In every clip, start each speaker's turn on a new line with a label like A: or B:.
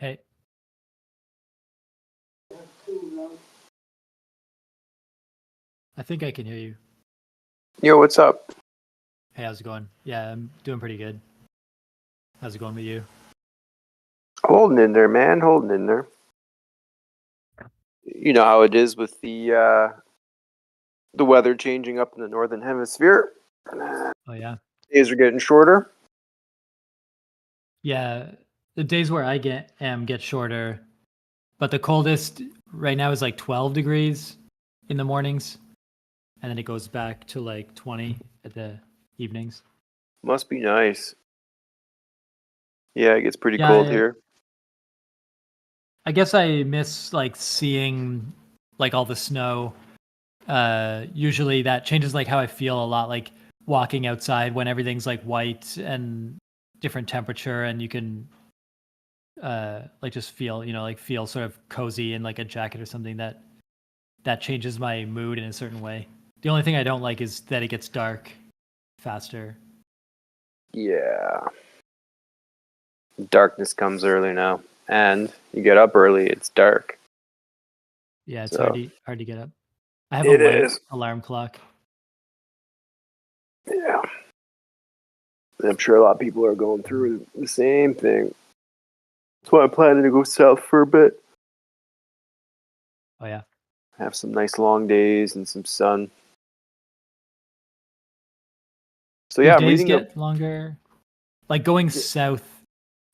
A: Hey, I think I can hear you.
B: Yo, what's up?
A: Hey, how's it going? Yeah, I'm doing pretty good. How's it going with you?
B: Holding in there, man. Holding in there. You know how it is with the weather changing up in the northern hemisphere.
A: Oh yeah.
B: Days are getting shorter.
A: Yeah, the days where I get shorter, but the coldest right now is like 12 degrees in the mornings, and then it goes back to like 20 at the evenings.
B: Must be nice. Yeah, it gets pretty
A: Yeah,
B: cold here.
A: I guess I miss like seeing like all the snow. Usually that changes like how I feel a lot, like walking outside when everything's like white and different temperature, and you can like just feel, like feel sort of cozy in like a jacket or something. That changes my mood in a certain way. The only thing I don't like is that it gets dark faster.
B: Yeah. Darkness comes early now. And you get up early, it's dark.
A: Yeah, it's
B: So
A: hard to get up. I have a
B: it
A: light
B: is.
A: alarm clock.
B: Yeah. I'm sure a lot of people are going through the same thing. That's why I'm planning to go south for a bit.
A: Oh yeah.
B: Have some nice long days and some sun. So
A: Do
B: yeah, I'm
A: days
B: reading a
A: get longer? Like going south,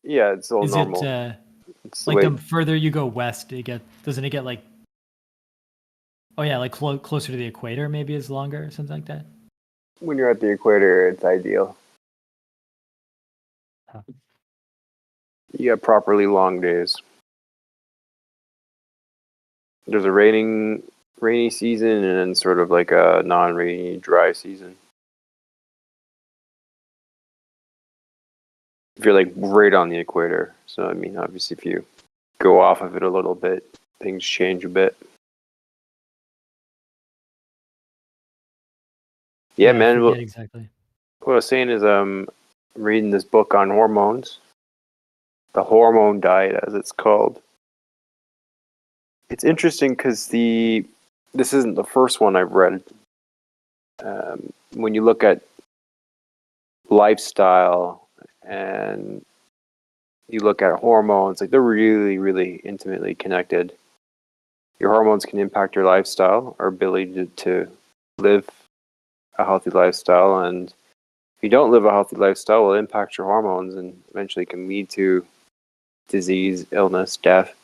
B: yeah, it's all
A: is it
B: normal. It's the
A: like
B: way
A: the further you go west, doesn't it get like, oh yeah, like closer to the equator maybe is longer or something like that?
B: when you're at the equator, it's ideal.
A: Huh.
B: You got properly long days. There's a rainy season and then sort of like a non-rainy dry season. If you're like right on the equator. So I mean obviously if you go off of it a little bit, things change a bit. Yeah,
A: Yeah, I
B: man,
A: forget exactly.
B: what I was saying is reading this book on hormones, the hormone diet as it's called. It's interesting because this isn't the first one I've read. When you look at lifestyle and you look at hormones, like they're really, really intimately connected. Your hormones can impact your lifestyle or ability to live a healthy lifestyle. And if you don't live a healthy lifestyle, it will impact your hormones and eventually can lead to disease, illness, death.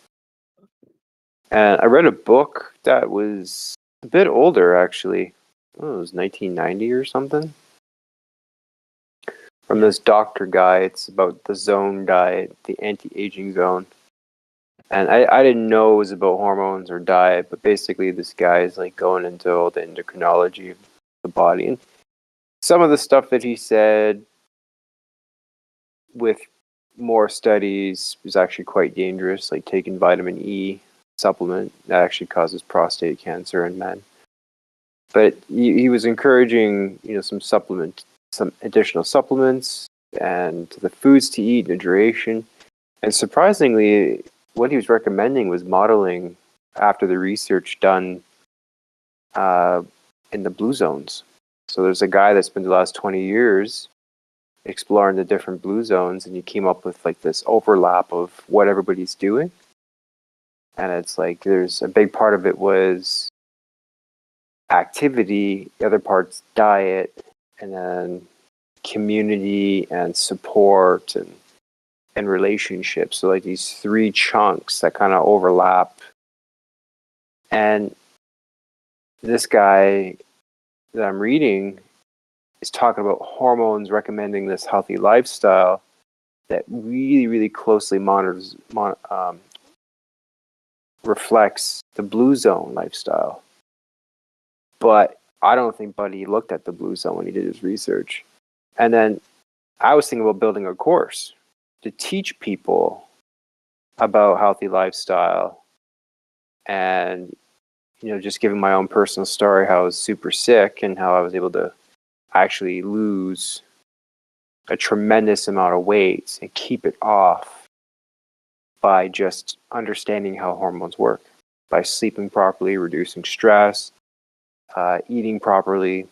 B: And I read a book that was a bit older, actually. Oh, it was 1990 or something. From
A: Yeah.
B: this doctor guy. It's about the zone diet, the anti-aging zone. And I didn't know it was about hormones or diet, but basically this guy is like going into all the endocrinology of the body. And some of the stuff that he said with more studies is actually quite dangerous, like taking vitamin E supplement that actually causes prostate cancer in men. But he was encouraging, some additional supplements and the foods to eat and duration. And surprisingly, what he was recommending was modeling after the research done uh, in the blue zones. So there's a guy that spent the last 20 years exploring the different blue zones, and he came up with like this overlap of what everybody's doing. And it's like there's a big part of it was activity, the other part's diet, and then community and support and relationships. So like these three chunks that kind of overlap. And this guy that I'm reading is talking about hormones, recommending this healthy lifestyle that really, really closely reflects the blue zone lifestyle. But I don't think Buddy looked at the blue zone when he did his research. And then I was thinking about building a course to teach people about healthy lifestyle and just giving my own personal story how I was super sick and how I was able to actually lose a tremendous amount of weight and keep it off by just understanding how hormones work, by sleeping properly, reducing stress, eating properly,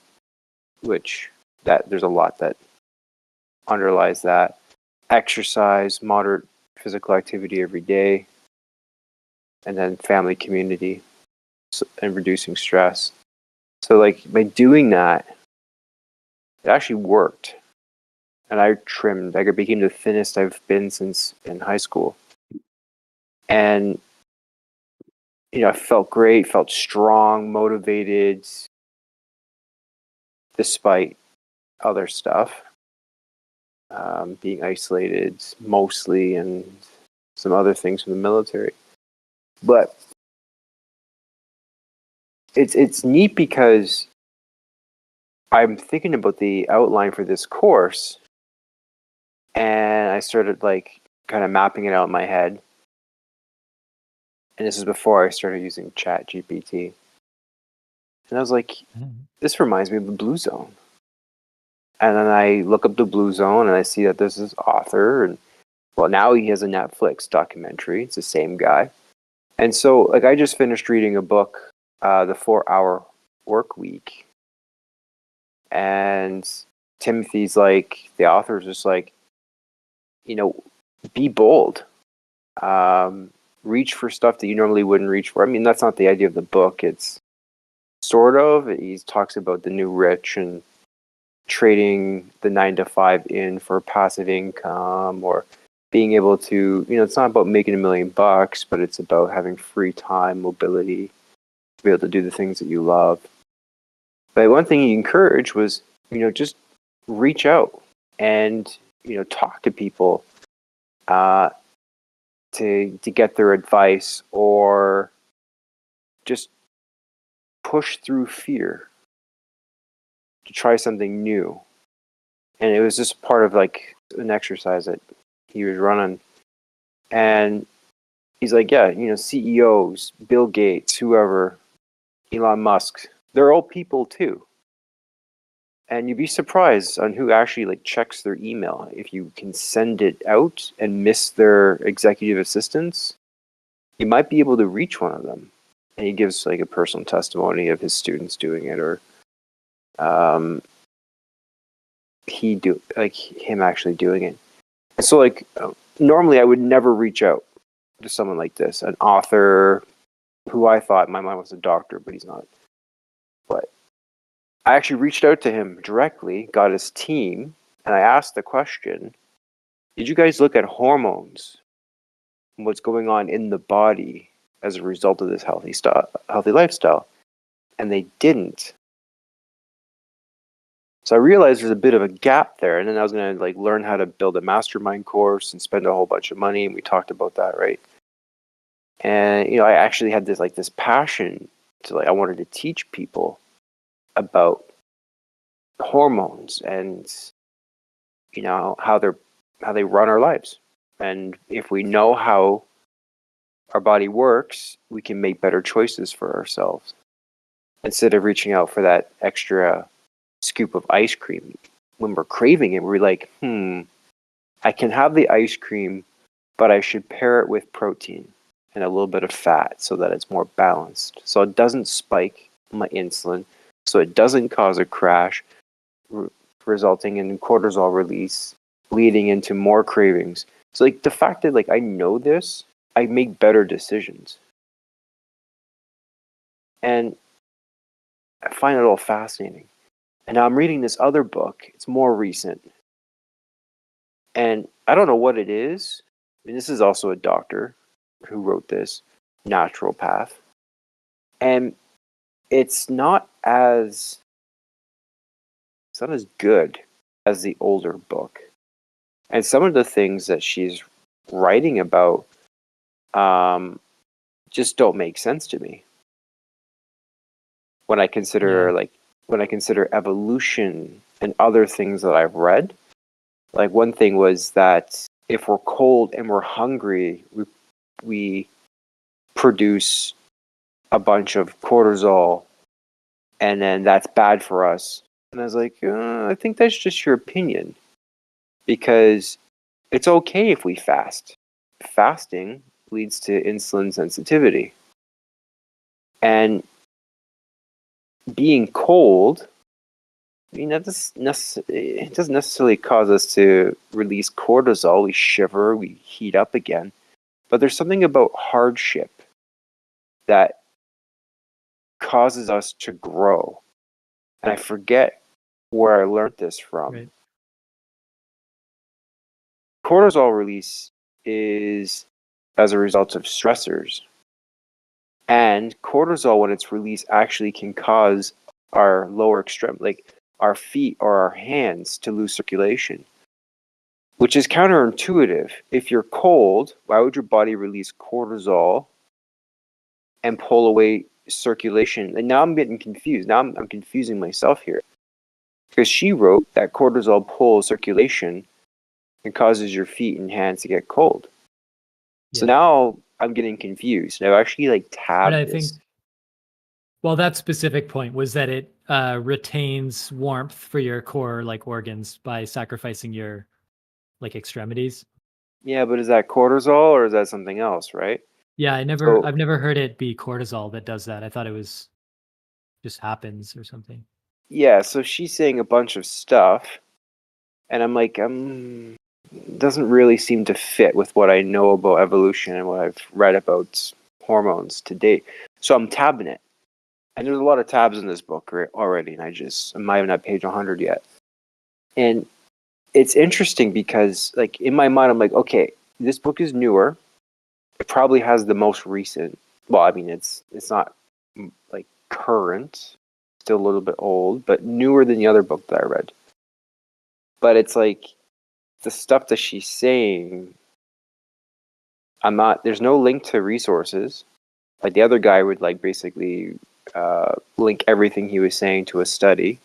B: which that there's a lot that underlies that. Exercise, moderate physical activity every day, and then family, community, and reducing stress. So like by doing that, it actually worked. And I trimmed, like I became the thinnest I've been since in high school. And, I felt great, felt strong, motivated, despite other stuff, being isolated mostly and some other things from the military. But it's neat because I'm thinking about the outline for this course, and I started like kind of mapping it out in my head. And this is before I started using Chat GPT. And I was like, this reminds me of the Blue Zone. And then I look up the Blue Zone and I see that this is author, and well, now he has a Netflix documentary. It's the same guy. And so like I just finished reading a book, The 4 Hour Work Week. And Timothy's like, the author's just like, be bold. Reach for stuff that you normally wouldn't reach for. I mean, that's not the idea of the book. It's sort of. He talks about the new rich and trading the 9 to 5 in for passive income, or being able to, it's not about making $1,000,000, but it's about having free time, mobility, to be able to do the things that you love. But one thing he encouraged was, just reach out and, talk to people to get their advice, or just push through fear to try something new. And it was just part of like an exercise that he was running. And he's like, yeah, CEOs, Bill Gates, whoever, Elon Musk, they're all people too. And you'd be surprised on who actually like checks their email. If you can send it out and miss their executive assistants, you might be able to reach one of them. And he gives like a personal testimony of his students doing it, or him actually doing it. And so like normally I would never reach out to someone like this, an author who I thought in my mind was a doctor, but he's not. But I actually reached out to him directly, got his team, and I asked the question, did you guys look at hormones and what's going on in the body as a result of this healthy lifestyle? And they didn't. So I realized there's a bit of a gap there, and then I was going to like learn how to build a mastermind course and spend a whole bunch of money, and we talked about that, right? And I actually had this passion to I wanted to teach people about hormones and how they run our lives. And if we know how our body works, we can make better choices for ourselves instead of reaching out for that extra scoop of ice cream. When we're craving it, we're like, I can have the ice cream, but I should pair it with protein and a little bit of fat so that it's more balanced, so it doesn't spike my insulin, so it doesn't cause a crash, resulting in cortisol release, leading into more cravings. So like the fact that I know this, I make better decisions. And I find it all fascinating. And now I'm reading this other book. It's more recent. And I don't know what it is. I mean, this is also a doctor who wrote this, Naturopath. And it's not as good as the older book. And some of the things that she's writing about just don't make sense to me. When I consider evolution and other things that I've read, like one thing was that if we're cold and we're hungry, we produce a bunch of cortisol, and then that's bad for us. And I was like, I think that's just your opinion, because it's okay if we fast. fasting leads to insulin sensitivity. And being cold, I mean, it doesn't necessarily cause us to release cortisol. We shiver, we heat up again. But there's something about hardship that causes us to grow. And I forget where I learned this from.
A: Right.
B: Cortisol release is as a result of stressors. And cortisol, when it's released, actually can cause our lower extremity, like our feet or our hands, to lose circulation, which is counterintuitive. If you're cold, why would your body release cortisol and pull away circulation? And now I'm getting confused. Now I'm confusing myself here. Because she wrote that cortisol pulls circulation and causes your feet and hands to get cold. So
A: Yeah.
B: now I'm getting confused. I've actually
A: But
B: tabbed
A: I
B: this.
A: think, well, that specific point was that it retains warmth for your core like organs by sacrificing your like extremities.
B: Yeah, but is that cortisol or is that something else, right?
A: Yeah,
B: So
A: I've never heard it be cortisol that does that. I thought it was just happens or something.
B: yeah, so she's saying a bunch of stuff, and I'm like, doesn't really seem to fit with what I know about evolution and what I've read about hormones to date. So I'm tabbing it, and there's a lot of tabs in this book already, and I'm not even at page 100 yet. And it's interesting because, like, in my mind, I'm like, okay, this book is newer. It probably has the most recent. Well, I mean, it's not like current, still a little bit old, but newer than the other book that I read. But it's like the stuff that she's saying, there's no link to resources. Like the other guy would like basically link everything he was saying to a study,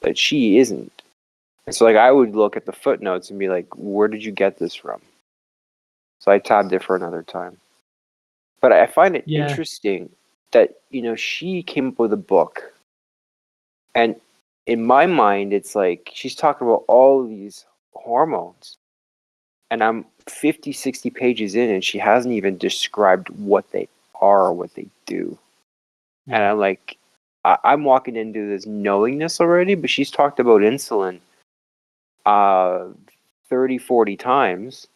B: but she isn't. And so like I would look at the footnotes and be like, where did you get this from? So I tabbed it for another time. But I find it
A: Yeah.
B: interesting that, she came up with a book. And in my mind, it's like she's talking about all of these hormones. And I'm 50, 60 pages in, and she hasn't even described what they are or what they do. And
A: Yeah.
B: I'm like, I'm walking into this knowingness already, but she's talked about insulin uh, 30, 40 times.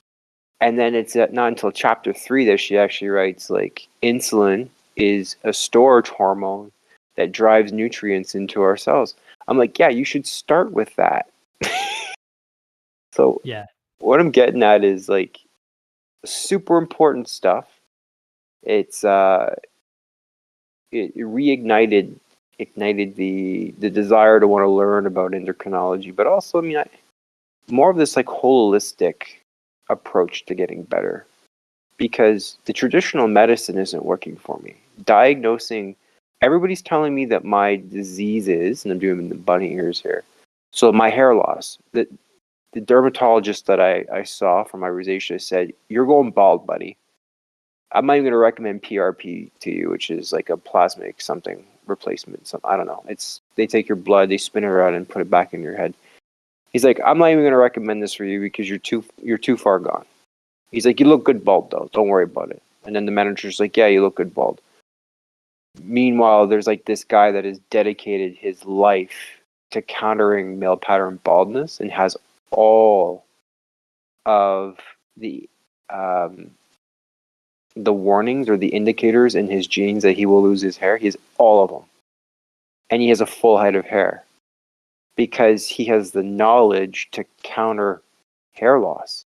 B: And then it's not until chapter 3 that she actually writes, like, insulin is a storage hormone that drives nutrients into our cells. I'm like, yeah, you should start with that. So
A: Yeah.
B: what I'm getting at is like super important stuff. It's it ignited the desire to want to learn about endocrinology, but also, I mean, more of this like holistic approach to getting better, because the traditional medicine isn't working for me. Diagnosing, everybody's telling me that my disease is, and I'm doing the bunny ears here. So my hair loss. The dermatologist that I saw for my rosacea said, "You're going bald, buddy. I'm not even going to recommend PRP to you, which is like a plasmic something replacement. Some, I don't know. They take your blood, they spin it around and put it back in your head." He's like, "I'm not even going to recommend this for you because you're too far gone." He's like, "You look good bald though. Don't worry about it." And then the manager's like, "Yeah, you look good bald." Meanwhile, there's like this guy that has dedicated his life to countering male pattern baldness and has all of um, the warnings or the indicators in his genes that he will lose his hair. He has all of them. And he has a full head of hair because he has the knowledge to counter hair loss.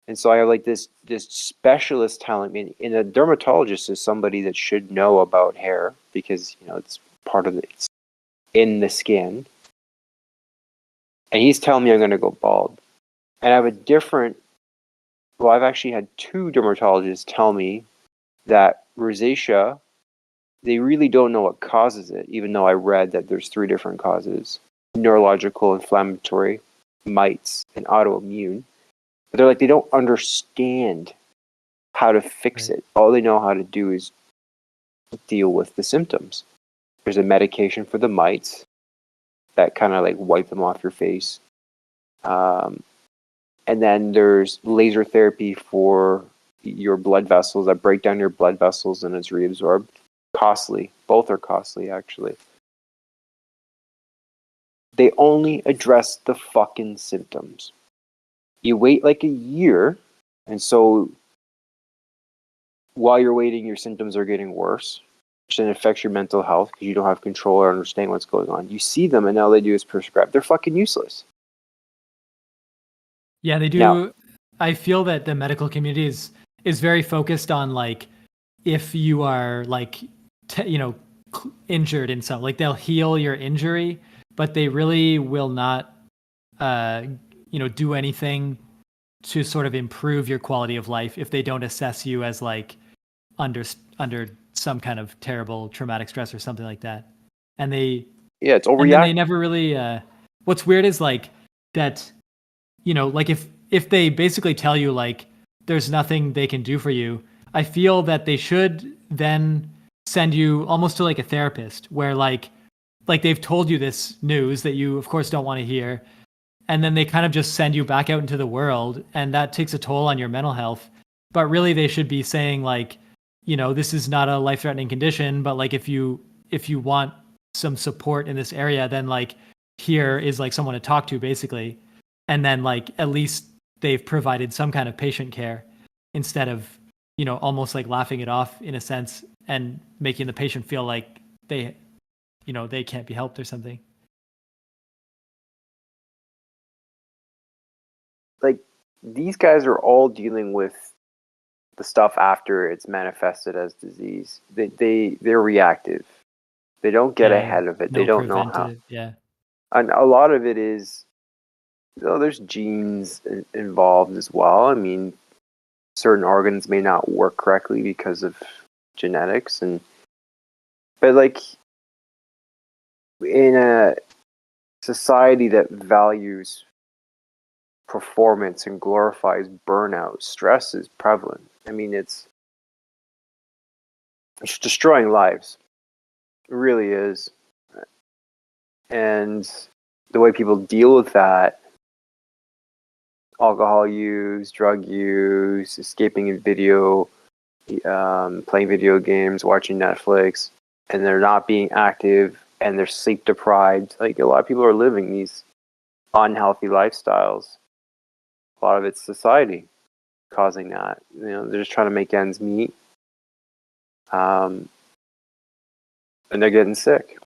B: And so I have like this specialist telling me, and a dermatologist is somebody that should know about hair because, it's part of it's in the skin. And he's telling me I'm going to go bald. And I have I've actually had 2 dermatologists tell me that rosacea, they really don't know what causes it, even though I read that there's 3 different causes: neurological, inflammatory, mites, and autoimmune. But they're like, they don't understand how to fix
A: Right.
B: it. All they know how to do is deal with the symptoms. There's a medication for the mites that kind of like wipe them off your face. And then there's laser therapy for your blood vessels that break down your blood vessels and it's reabsorbed. Costly. Both are costly, actually. They only address the fucking symptoms. You wait like a year, and so while you're waiting, your symptoms are getting worse, which then affects your mental health because you don't have control or understand what's going on. You see them, and all they do is prescribe. They're fucking useless.
A: Yeah, they
B: Now,
A: do. I feel that the medical community is very focused on like if you are like injured in some, like they'll heal your injury, but they really will not uh do anything to sort of improve your quality of life if they don't assess you as like under under some kind of terrible traumatic stress or something like that. And they
B: yeah, it's
A: and then they
B: overreact.
A: never really what's weird is like that, like if they basically tell you like there's nothing they can do for you, I feel that they should then send you almost to like a therapist where like they've told you this news that you of course don't want to hear, and then they kind of just send you back out into the world, and that takes a toll on your mental health. But really they should be saying like, this is not a life threatening condition, but like if you want some support in this area, then like here is like someone to talk to basically. And then like at least they've provided some kind of patient care instead of almost like laughing it off in a sense and making the patient feel like they can't be helped or something.
B: Like, these guys are all dealing with the stuff after it's manifested as disease. They're reactive. They don't get
A: Yeah,
B: ahead of it. They
A: no
B: don't know how.
A: preventive. Yeah.
B: And a lot of it is, there's genes involved as well. I mean, certain organs may not work correctly because of genetics, but like in a society that values performance and glorifies burnout, stress is prevalent. I mean, it's destroying lives. It really is. And the way people deal with that, alcohol use, drug use, escaping in video, playing video games, watching Netflix, and they're not being active and they're sleep deprived. Like, a lot of people are living these unhealthy lifestyles. A lot of it's society causing that. They're just trying to make ends meet, and they're getting sick.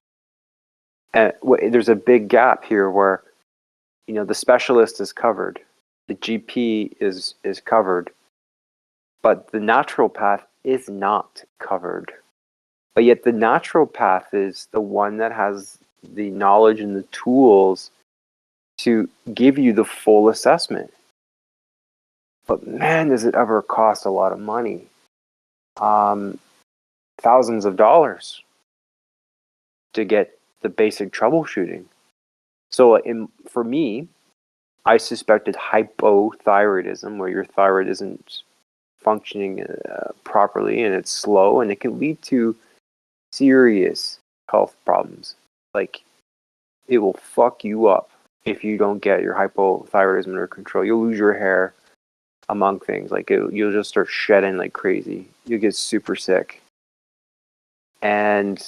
B: And there's a big gap here where the specialist is covered, the GP is covered, but the naturopath is not covered. But yet the naturopath is the one that has the knowledge and the tools to give you the full assessment. But man, does it ever cost a lot of money. Thousands of dollars to get the basic troubleshooting. So for me, I suspected hypothyroidism, where your thyroid isn't functioning properly and it's slow, and it can lead to serious health problems. Like, it will fuck you up if you don't get your hypothyroidism under control. You'll lose your hair, among things. Like, you'll just start shedding like crazy. You'll get super sick. And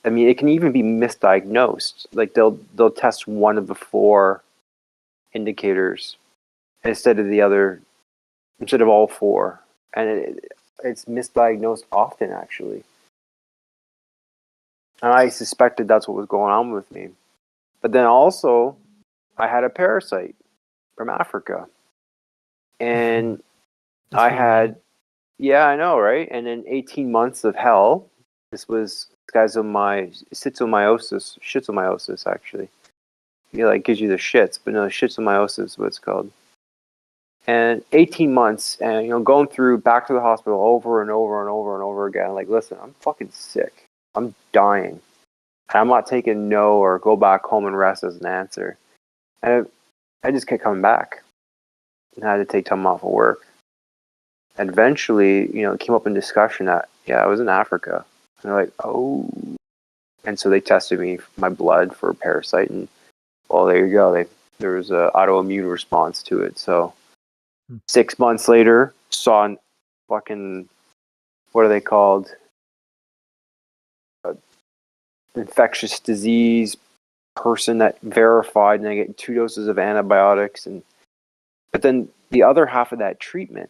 B: I mean, it can even be misdiagnosed. Like, they'll test one of the four indicators instead of all four, and it's misdiagnosed often, actually. And I suspected that's what was going on with me. But then also, I had a parasite from Africa, and
A: That's
B: I
A: pretty rad.
B: had, yeah, I know, right? And then 18 months of hell. This was schizomyosis, actually. Yeah, like, gives you the shits, but no, schizomyosis is what it's called. And 18 months, and going through back to the hospital over and over and over and over again. Like, listen, I'm fucking sick. I'm dying. And I'm not taking no or go back home and rest as an answer. And I just kept coming back. And I had to take time off of work. And eventually, it came up in discussion that, yeah, I was in Africa. And they're like, oh. And so they tested me, my blood, for a parasite. And, well, there you go. there was an autoimmune response to it. So 6 months later, saw an fucking, what are they called? Infectious disease person that verified, and I get 2 doses of antibiotics. But then the other half of that treatment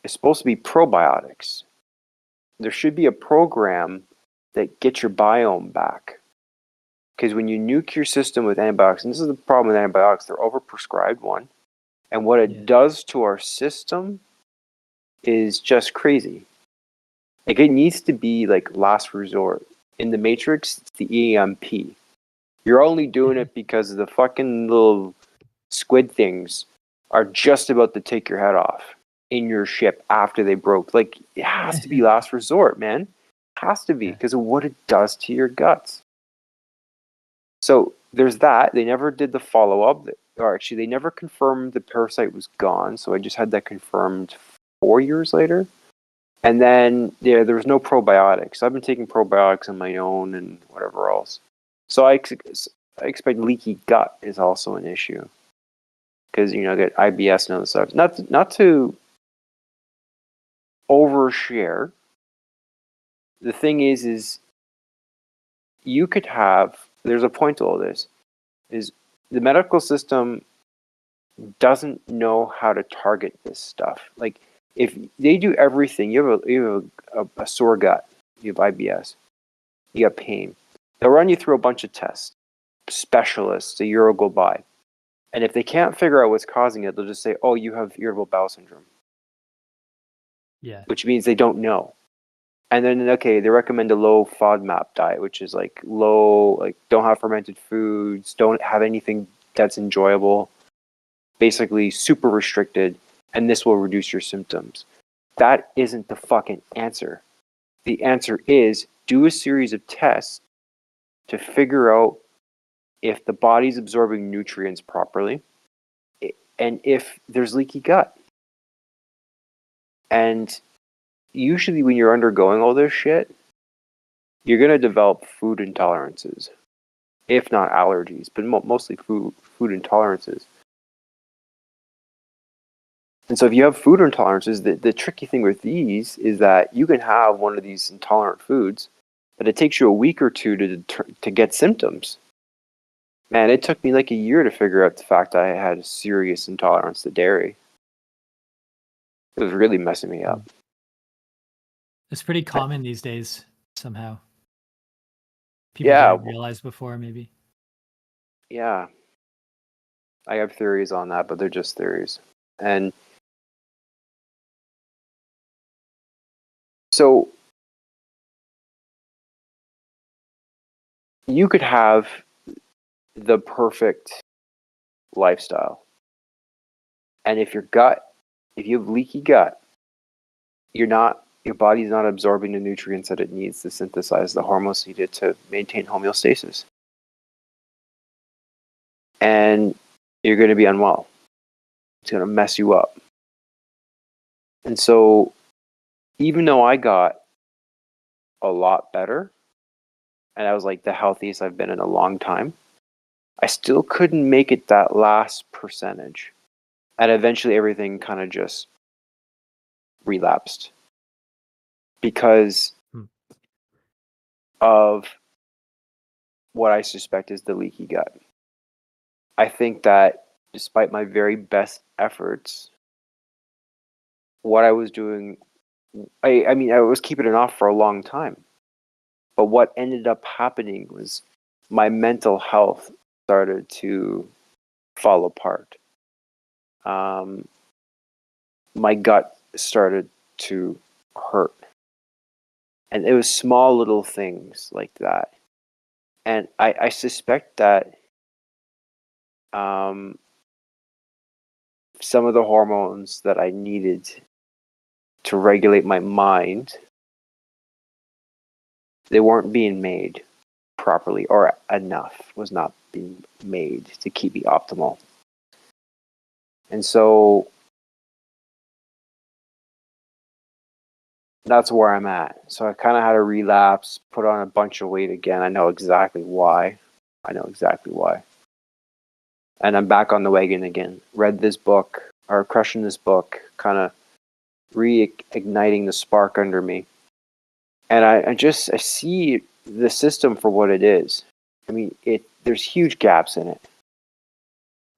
B: is supposed to be probiotics. There should be a program that gets your biome back. Because when you nuke your system with antibiotics, and this is the problem with antibiotics, they're overprescribed, one. And what it does to our system is just crazy. Like, it needs to be like last resort. In the Matrix, it's the EMP. You're only doing it because the fucking little squid things are just about to take your head off in your ship after they broke. Like, it has to be last resort, man. It has to be, because of what it does to your guts. So there's that. They never did the follow-up. Or actually, they never confirmed the parasite was gone. So I just had that confirmed 4 years later. And then there was no probiotics. I've been taking probiotics on my own and whatever else. So I expect leaky gut is also an issue. Because, I get IBS and other stuff. Not to overshare. The thing is you could have, there's a point to all this, is the medical system doesn't know how to target this stuff. Like, if they do everything, you have a sore gut, you have IBS, you have pain, they'll run you through a bunch of tests, specialists, a year will go by. And if they can't figure out what's causing it, they'll just say, oh, you have irritable bowel syndrome.
A: Yeah.
B: Which means they don't know. And then, okay, they recommend a low FODMAP diet, which is like low, like don't have fermented foods, don't have anything that's enjoyable, basically super restricted, and this will reduce your symptoms. That isn't the fucking answer. The answer is do a series of tests to figure out if the body's absorbing nutrients properly and if there's leaky gut. And usually when you're undergoing all this shit, you're going to develop food intolerances, if not allergies, but mostly food intolerances. And so if you have food intolerances, the tricky thing with these is that you can have one of these intolerant foods, but it takes you a week or two to get symptoms. Man, it took me like a year to figure out the fact I had a serious intolerance to dairy. It was really messing me up.
A: It's pretty common these days, somehow. People didn't realize before, maybe.
B: Yeah. I have theories on that, but they're just theories. And so you could have the perfect lifestyle. And if you have leaky gut, your body's not absorbing the nutrients that it needs to synthesize the hormones needed to maintain homeostasis. And you're going to be unwell. It's going to mess you up. And so even though I got a lot better, and I was like the healthiest I've been in a long time, I still couldn't make it that last percentage. And eventually everything kind of just relapsed because of what I suspect is the leaky gut. I think that despite my very best efforts, what I was doing, I mean, I was keeping it off for a long time. But what ended up happening was my mental health started to fall apart. My gut started to hurt. And it was small little things like that. And I suspect that some of the hormones that I needed to regulate my mind, they weren't being made properly, or enough was not being made to keep me optimal. And so that's where I'm at. So I kind of had a relapse, put on a bunch of weight again. I know exactly why. And I'm back on the wagon again. Read this book, or crushing this book, kind of reigniting the spark under me. And I see the system for what it is. I mean, there's huge gaps in it.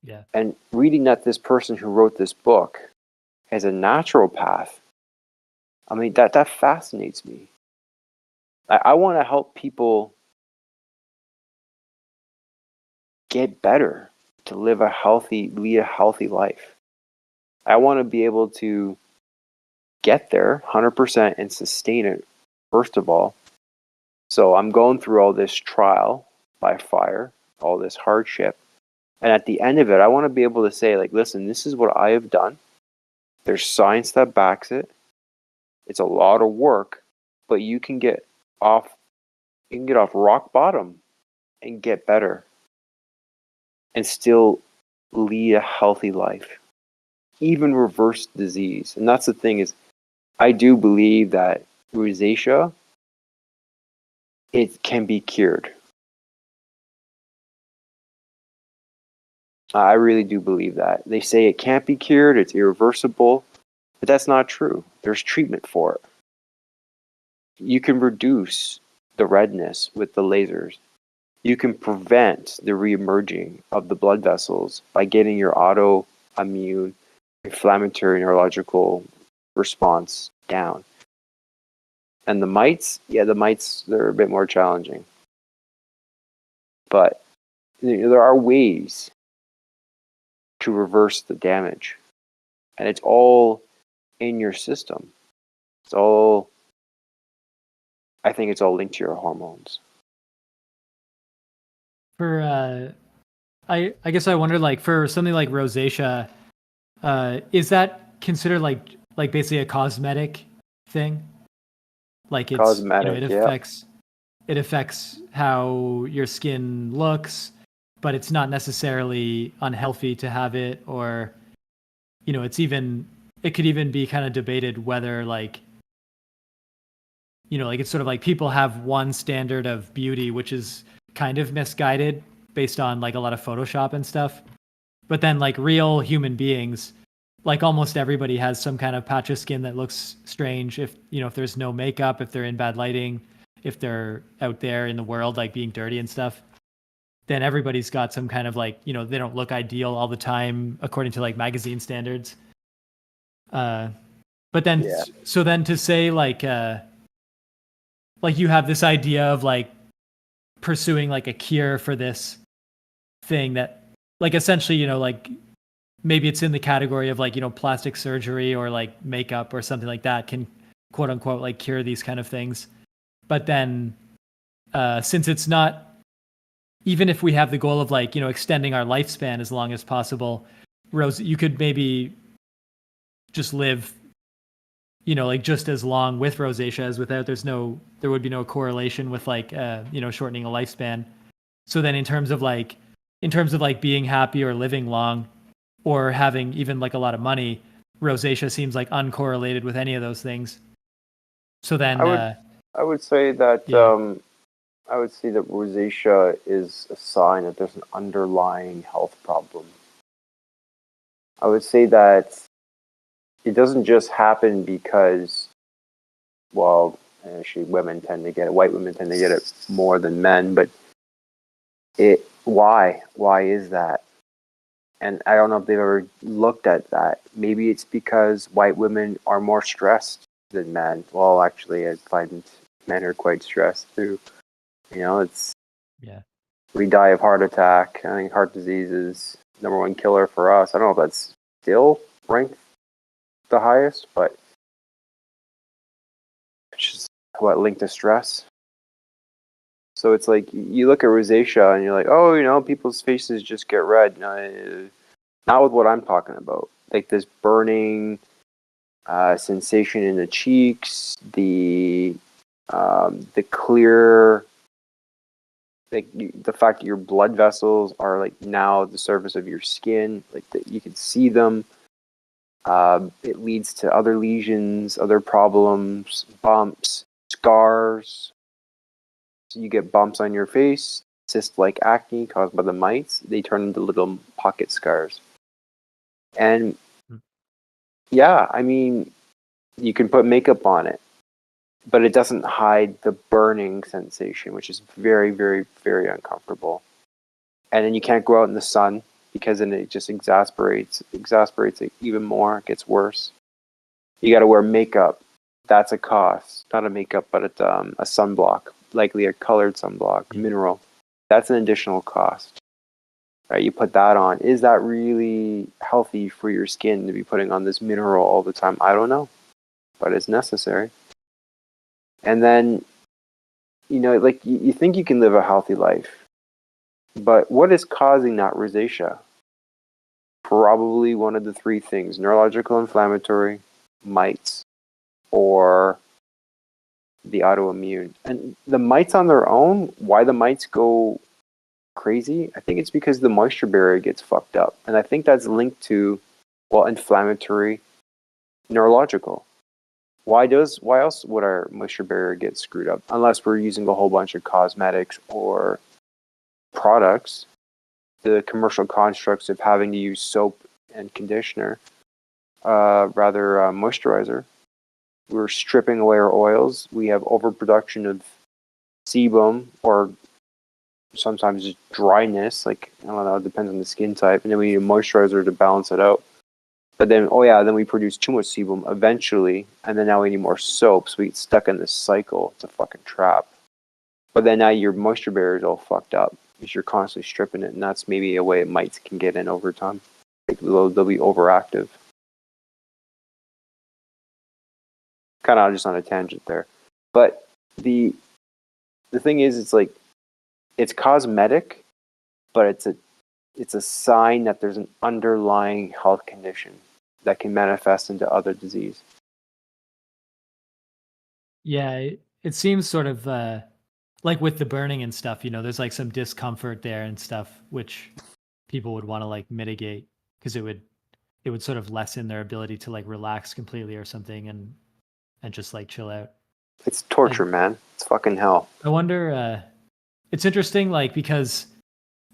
A: Yeah.
B: And reading that this person who wrote this book has a naturopath, I mean, that fascinates me. I want to help people get better, to lead a healthy life. I want to be able to get there 100% and sustain it, first of all. So I'm going through all this trial by fire, all this hardship. And at the end of it, I want to be able to say, like, listen, this is what I have done. There's science that backs it. It's a lot of work, but you can get off rock bottom and get better and still lead a healthy life, even reverse disease. And that's the thing, is I do believe that rosacea, it can be cured. I really do believe that. They say it can't be cured, it's irreversible, but that's not true. There's treatment for it. You can reduce the redness with the lasers. You can prevent the reemerging of the blood vessels by getting your autoimmune inflammatory neurological response down. And the mites, they're a bit more challenging. But there are ways to reverse the damage. And it's all in your system. I think it's all linked to your hormones.
A: For I guess I wonder, like, for something like rosacea, is that considered like basically a cosmetic thing? Like, it's,
B: Cosmetic,
A: it affects how your skin looks, but it's not necessarily unhealthy to have it, or it could even be kind of debated whether, like, like, it's sort of like people have one standard of beauty which is kind of misguided based on like a lot of Photoshop and stuff. But then, like, real human beings, like, almost everybody has some kind of patch of skin that looks strange if there's no makeup, if they're in bad lighting, if they're out there in the world, like, being dirty and stuff. Then everybody's got some kind of, like, they don't look ideal all the time according to like magazine standards. But then,
B: yeah.
A: so then to say, like you have this idea of like pursuing like a cure for this thing that, like, essentially, like, maybe it's in the category of, like, plastic surgery or like makeup or something like that can, quote unquote, like, cure these kind of things. But then, since it's not, even if we have the goal of, like, extending our lifespan as long as possible, you could maybe just live, like, just as long with rosacea as without. There would be no correlation with, like, shortening a lifespan. So then, in terms of like being happy or living long or having even like a lot of money, rosacea seems like uncorrelated with any of those things. So then,
B: I would say that
A: yeah.
B: I would say that rosacea is a sign that there's an underlying health problem. I would say that it doesn't just happen because, well, actually, women tend to get it. White women tend to get it more than men, but why? Why is that? And I don't know if they've ever looked at that. Maybe it's because white women are more stressed than men. Well, actually, I find men are quite stressed too. It's
A: Yeah.
B: we die of heart attack. I think heart disease is number one killer for us. I don't know if that's still ranked the highest, but it's just what linked to stress. So it's like you look at rosacea and you're like, oh, people's faces just get red. No, not with what I'm talking about. Like this burning sensation in the cheeks, the clear, like the fact that your blood vessels are like now at the surface of your skin, like that you can see them. It leads to other lesions, other problems, bumps, scars. So you get bumps on your face, cyst-like acne caused by the mites, they turn into little pocket scars. And yeah, I mean, you can put makeup on it, but it doesn't hide the burning sensation, which is very, very, very uncomfortable. And then you can't go out in the sun because then it just exasperates it even more. It gets worse. You got to wear makeup. That's a cost. Not a makeup, but it's a sunblock, likely a colored sunblock, mineral. That's an additional cost. Right? You put that on. Is that really healthy for your skin to be putting on this mineral all the time? I don't know, but it's necessary. And then, like you think you can live a healthy life, but what is causing that rosacea? Probably one of the three things: neurological, inflammatory, mites, or the autoimmune. And the mites on their own, why the mites go crazy? I think it's because the moisture barrier gets fucked up. And I think that's linked to, inflammatory, neurological. Why else would our moisture barrier get screwed up? Unless we're using a whole bunch of cosmetics or products, the commercial constructs of having to use soap and conditioner, moisturizer. We're stripping away our oils. We have overproduction of sebum, or sometimes just dryness. Like, I don't know, it depends on the skin type. And then we need a moisturizer to balance it out. But then, then we produce too much sebum eventually. And then now we need more soap. So we get stuck in this cycle. It's a fucking trap. But then now your moisture barrier is all fucked up because you're constantly stripping it. And that's maybe a way mites can get in over time. Like, they'll be overactive. Kind of just on a tangent there. But the thing is, it's like, it's cosmetic, but it's a sign that there's an underlying health condition that can manifest into other disease.
A: Yeah, it seems sort of like with the burning and stuff, there's like some discomfort there and stuff, which people would want to like mitigate because it would sort of lessen their ability to like relax completely or something and just like chill out.
B: It's torture, man. It's fucking hell.
A: I wonder. It's interesting, like because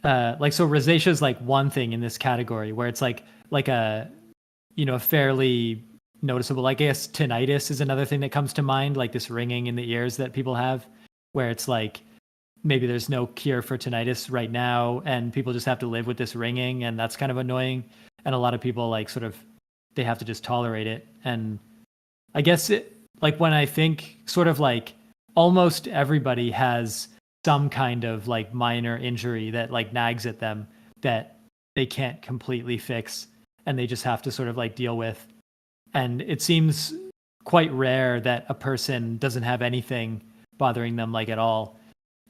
A: so rosacea is like one thing in this category where it's like a fairly noticeable. I guess tinnitus is another thing that comes to mind, like this ringing in the ears that people have, where it's like maybe there's no cure for tinnitus right now, and people just have to live with this ringing, and that's kind of annoying. And a lot of people like sort of they have to just tolerate it. And I guess like when I think sort of like almost everybody has some kind of like minor injury that like nags at them that they can't completely fix and they just have to sort of like deal with. And it seems quite rare that a person doesn't have anything bothering them like at all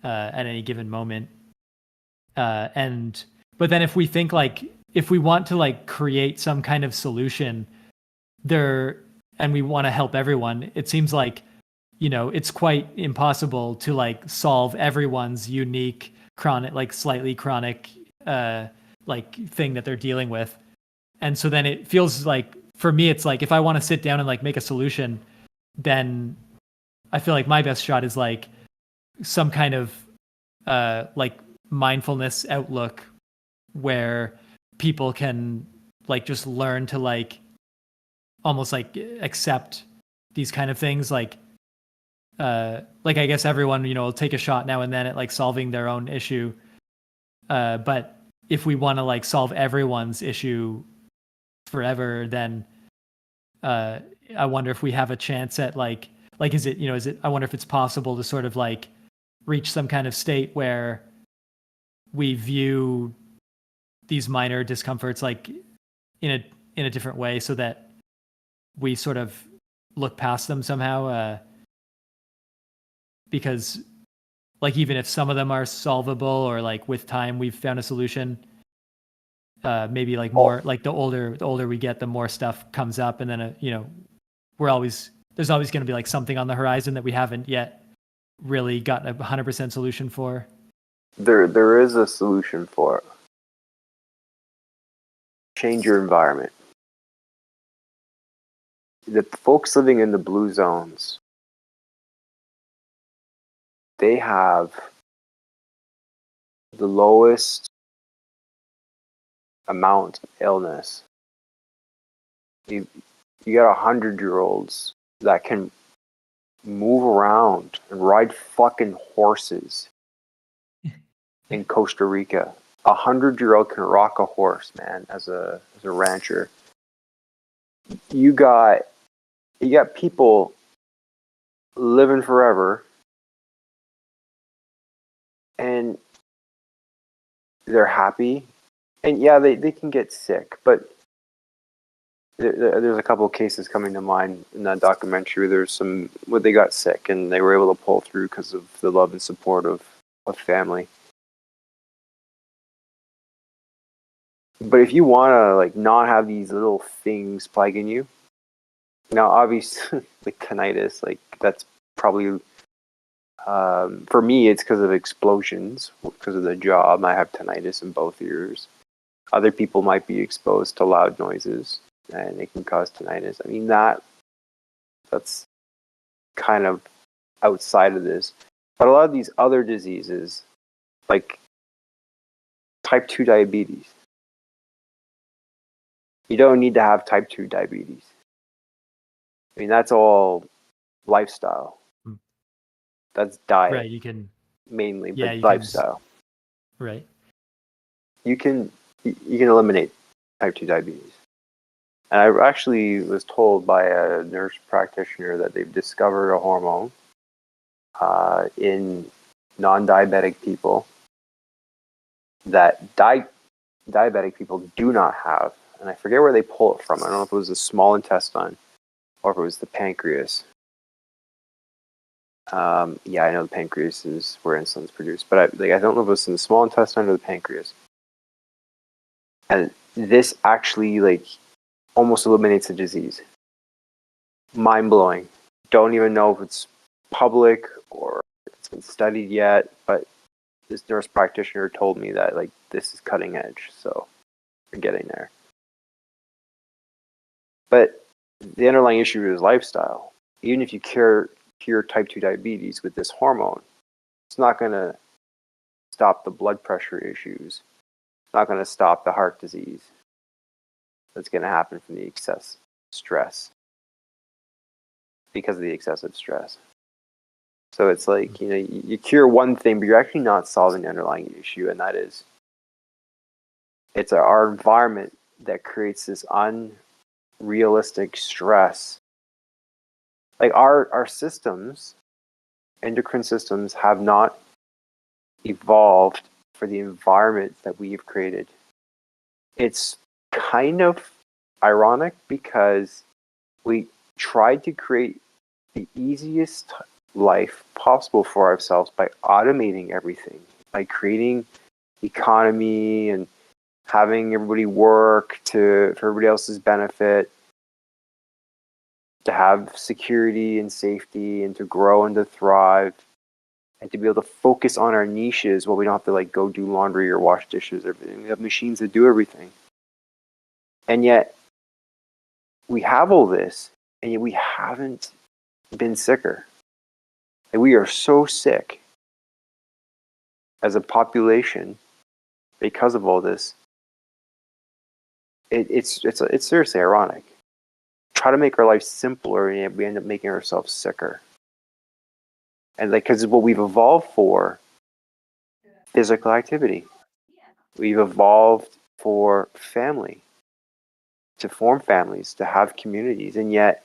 A: at any given moment. And but then if we think like if we want to like create some kind of solution there and we want to help everyone, it seems like it's quite impossible to like solve everyone's unique chronic, like slightly chronic, like thing that they're dealing with. And so then it feels like for me, it's like if I want to sit down and like make a solution, then I feel like my best shot is like some kind of like mindfulness outlook where people can like just learn to like almost like accept these kind of things like I guess everyone will take a shot now and then at like solving their own issue, but if we want to like solve everyone's issue forever, then I wonder if we have a chance at like is it I wonder if it's possible to sort of like reach some kind of state where we view these minor discomforts like in a different way so that we sort of look past them somehow, because like even if some of them are solvable or like with time we've found a solution, maybe like more like the older we get, the more stuff comes up, and then there's always going to be like something on the horizon that we haven't yet really gotten a 100% solution for.
B: There is a solution for it. Change your environment. The folks living in the blue zones, they have the lowest amount of illness. You got 100-year-olds that can move around and ride fucking horses in Costa Rica. 100-year-old can rock a horse, man, as a rancher. You got people living forever, and they're happy. And yeah, they can get sick, but there's a couple of cases coming to mind in that documentary. There's some where they got sick and they were able to pull through because of the love and support of family. But if you want to like not have these little things plaguing you, now obviously like tinnitus, like that's probably for me it's because of explosions, because of the job. I have tinnitus in both ears. Other people might be exposed to loud noises and it can cause tinnitus. I mean that's kind of outside of this. But a lot of these other diseases, like type 2 diabetes, you don't need to have type 2 diabetes. I mean, that's all lifestyle. That's diet.
A: Right, you can
B: mainly,
A: yeah,
B: but
A: you
B: lifestyle.
A: can right.
B: You can eliminate type 2 diabetes. And I actually was told by a nurse practitioner that they've discovered a hormone in non-diabetic people that diabetic people do not have. And I forget where they pull it from. I don't know if it was the small intestine or if it was the pancreas. Yeah, I know the pancreas is where insulin's produced, but I don't know if it was in the small intestine or the pancreas. And this actually like almost eliminates the disease. Mind blowing. Don't even know if it's public or if it's been studied yet, but this nurse practitioner told me that like this is cutting edge, so we're getting there. But the underlying issue is lifestyle. Even if you cure type 2 diabetes with this hormone, it's not going to stop the blood pressure issues. It's not going to stop the heart disease that's going to happen from the excess stress, because of the excessive stress. So it's like, you cure one thing, but you're actually not solving the underlying issue, and that is it's our environment that creates this unrealistic stress. Like our systems, endocrine systems, have not evolved for the environment that we've created. It's kind of ironic because we tried to create the easiest life possible for ourselves by automating everything, by creating economy and having everybody work for everybody else's benefit, to have security and safety and to grow and to thrive and to be able to focus on our niches while we don't have to like go do laundry or wash dishes or everything. We have machines that do everything. And yet we have all this, and yet we haven't been sicker. And we are so sick as a population because of all this. It's seriously ironic. Try to make our life simpler, and yet we end up making ourselves sicker. And like, because what we've evolved for, physical activity. We've evolved for family, to form families, to have communities, and yet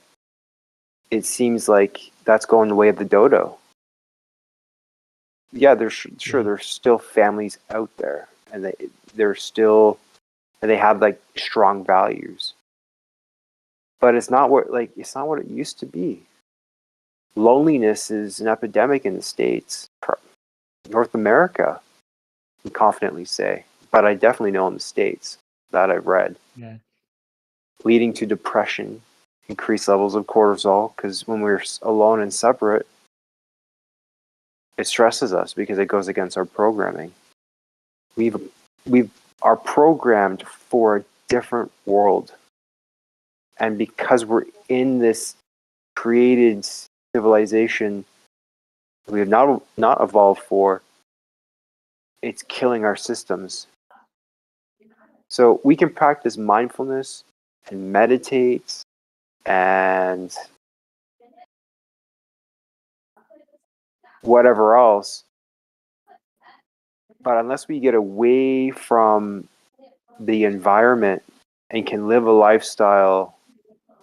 B: it seems like that's going the way of the dodo. Yeah, there's still families out there, and they have like strong values, but it's not what it used to be. Loneliness is an epidemic in the States, North America, I can confidently say, but I definitely know in the States that I've read.
A: Yeah.
B: Leading to depression, increased levels of cortisol, because when we're alone and separate, it stresses us because it goes against our programming. We are programmed for a different world, and because we're in this created civilization we have not evolved for, it's killing our systems. So we can practice mindfulness and meditate and whatever else, but unless we get away from the environment and can live a lifestyle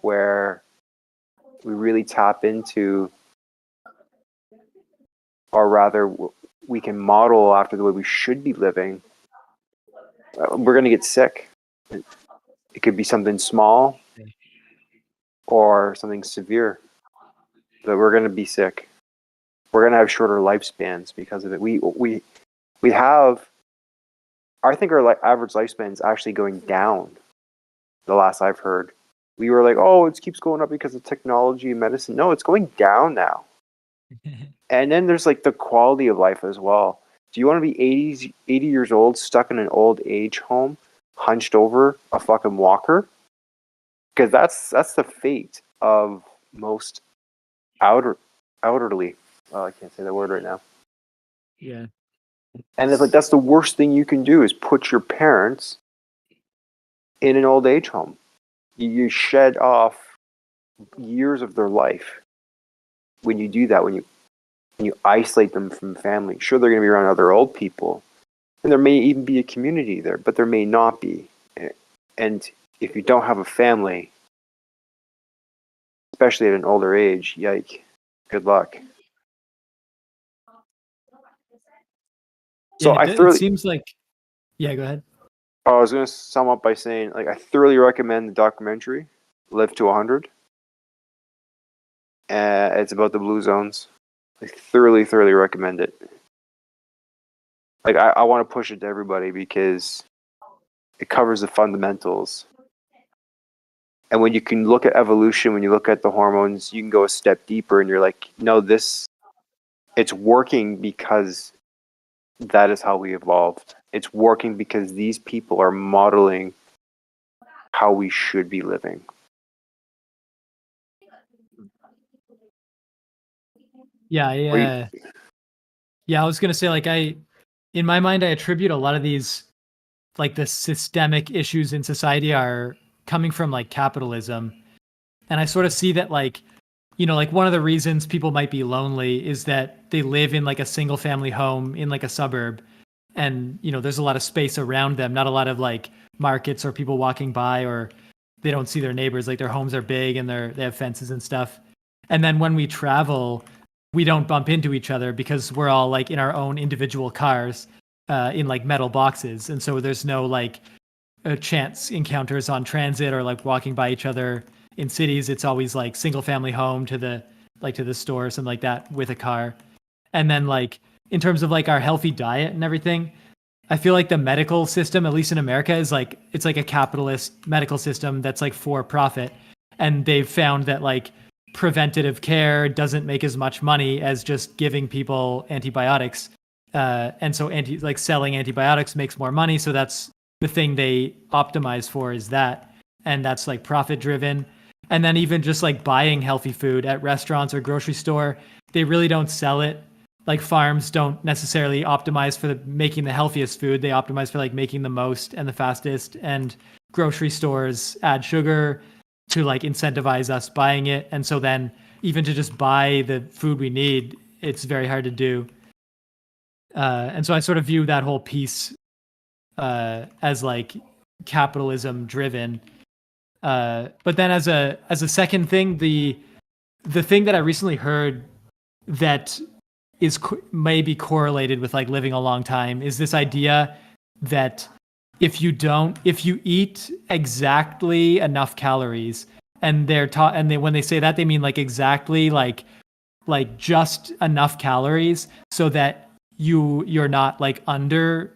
B: where we really tap into, or rather we can model after the way we should be living, we're going to get sick. It could be something small or something severe, but we're going to be sick. We're going to have shorter lifespans because of it. We have, I think our average lifespan is actually going down. The last I've heard, we were like, oh, it keeps going up because of technology and medicine. No, it's going down now. And then there's like the quality of life as well. Do you want to be 80 years old, stuck in an old age home, hunched over a fucking walker? Because that's the fate of most elderly. I can't say that word right now.
A: Yeah.
B: And it's like that's the worst thing you can do is put your parents in an old age home. You shed off years of their life when you do that. When you isolate them from family. Sure, they're going to be around other old people, and there may even be a community there, but there may not be. And if you don't have a family, especially at an older age, yike, good luck. So
A: Yeah, it seems like. Yeah, go ahead.
B: I was going to sum up by saying, like, I thoroughly recommend the documentary "Live to 100." It's about the blue zones. I thoroughly recommend it. Like, I want to push it to everybody because it covers the fundamentals. And when you can look at evolution, when you look at the hormones, you can go a step deeper and you're like, no, it's working because that is how we evolved. It's working because these people are modeling how we should be living.
A: Yeah, yeah. I was gonna say, like, in my mind, I attribute a lot of these, like, the systemic issues in society are coming from like capitalism, and I sort of see that, like, like one of the reasons people might be lonely is that they live in like a single family home in like a suburb, and there's a lot of space around them, not a lot of like markets or people walking by, or they don't see their neighbors, like their homes are big and they have fences and stuff. And then when we travel, we don't bump into each other because we're all like in our own individual cars, in like metal boxes, and so there's no like chance encounters on transit or like walking by each other in cities. It's always like single family home to the store or something like that with a car. And then like in terms of like our healthy diet and everything, I feel like the medical system, at least in America, is like it's like a capitalist medical system that's like for profit. And they've found that like preventative care doesn't make as much money as just giving people antibiotics. And so like selling antibiotics makes more money. So that's the thing they optimize for, is that. And that's like profit driven. And then even just like buying healthy food at restaurants or grocery store, they really don't sell it. Like farms don't necessarily optimize for making the healthiest food. They optimize for like making the most and the fastest. And grocery stores add sugar to like incentivize us buying it. And so then even to just buy the food we need, it's very hard to do. And so I sort of view that whole piece as like capitalism driven. But then as a second thing, the thing that I recently heard that is maybe correlated with like living a long time is this idea that if you eat exactly enough calories, and they're taught, and when they say that, they mean like exactly like just enough calories so that you're not like under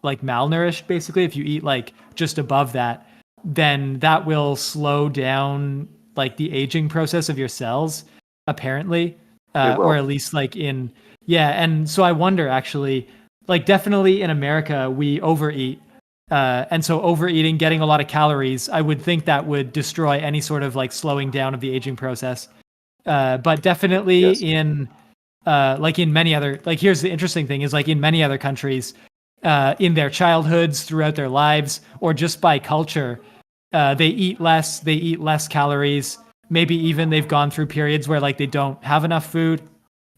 A: like malnourished. Basically, if you eat like just above that, then that will slow down like the aging process of your cells, apparently.
B: It will.
A: Or at least like in. Yeah. And so I wonder, actually, like definitely in America we overeat, and so overeating, getting a lot of calories, I would think that would destroy any sort of like slowing down of the aging process. But definitely
B: Yes.
A: in like in many other, like, here's the interesting thing, is like in many other countries, in their childhoods, throughout their lives, or just by culture. They eat less. They eat less calories. Maybe even they've gone through periods where like they don't have enough food,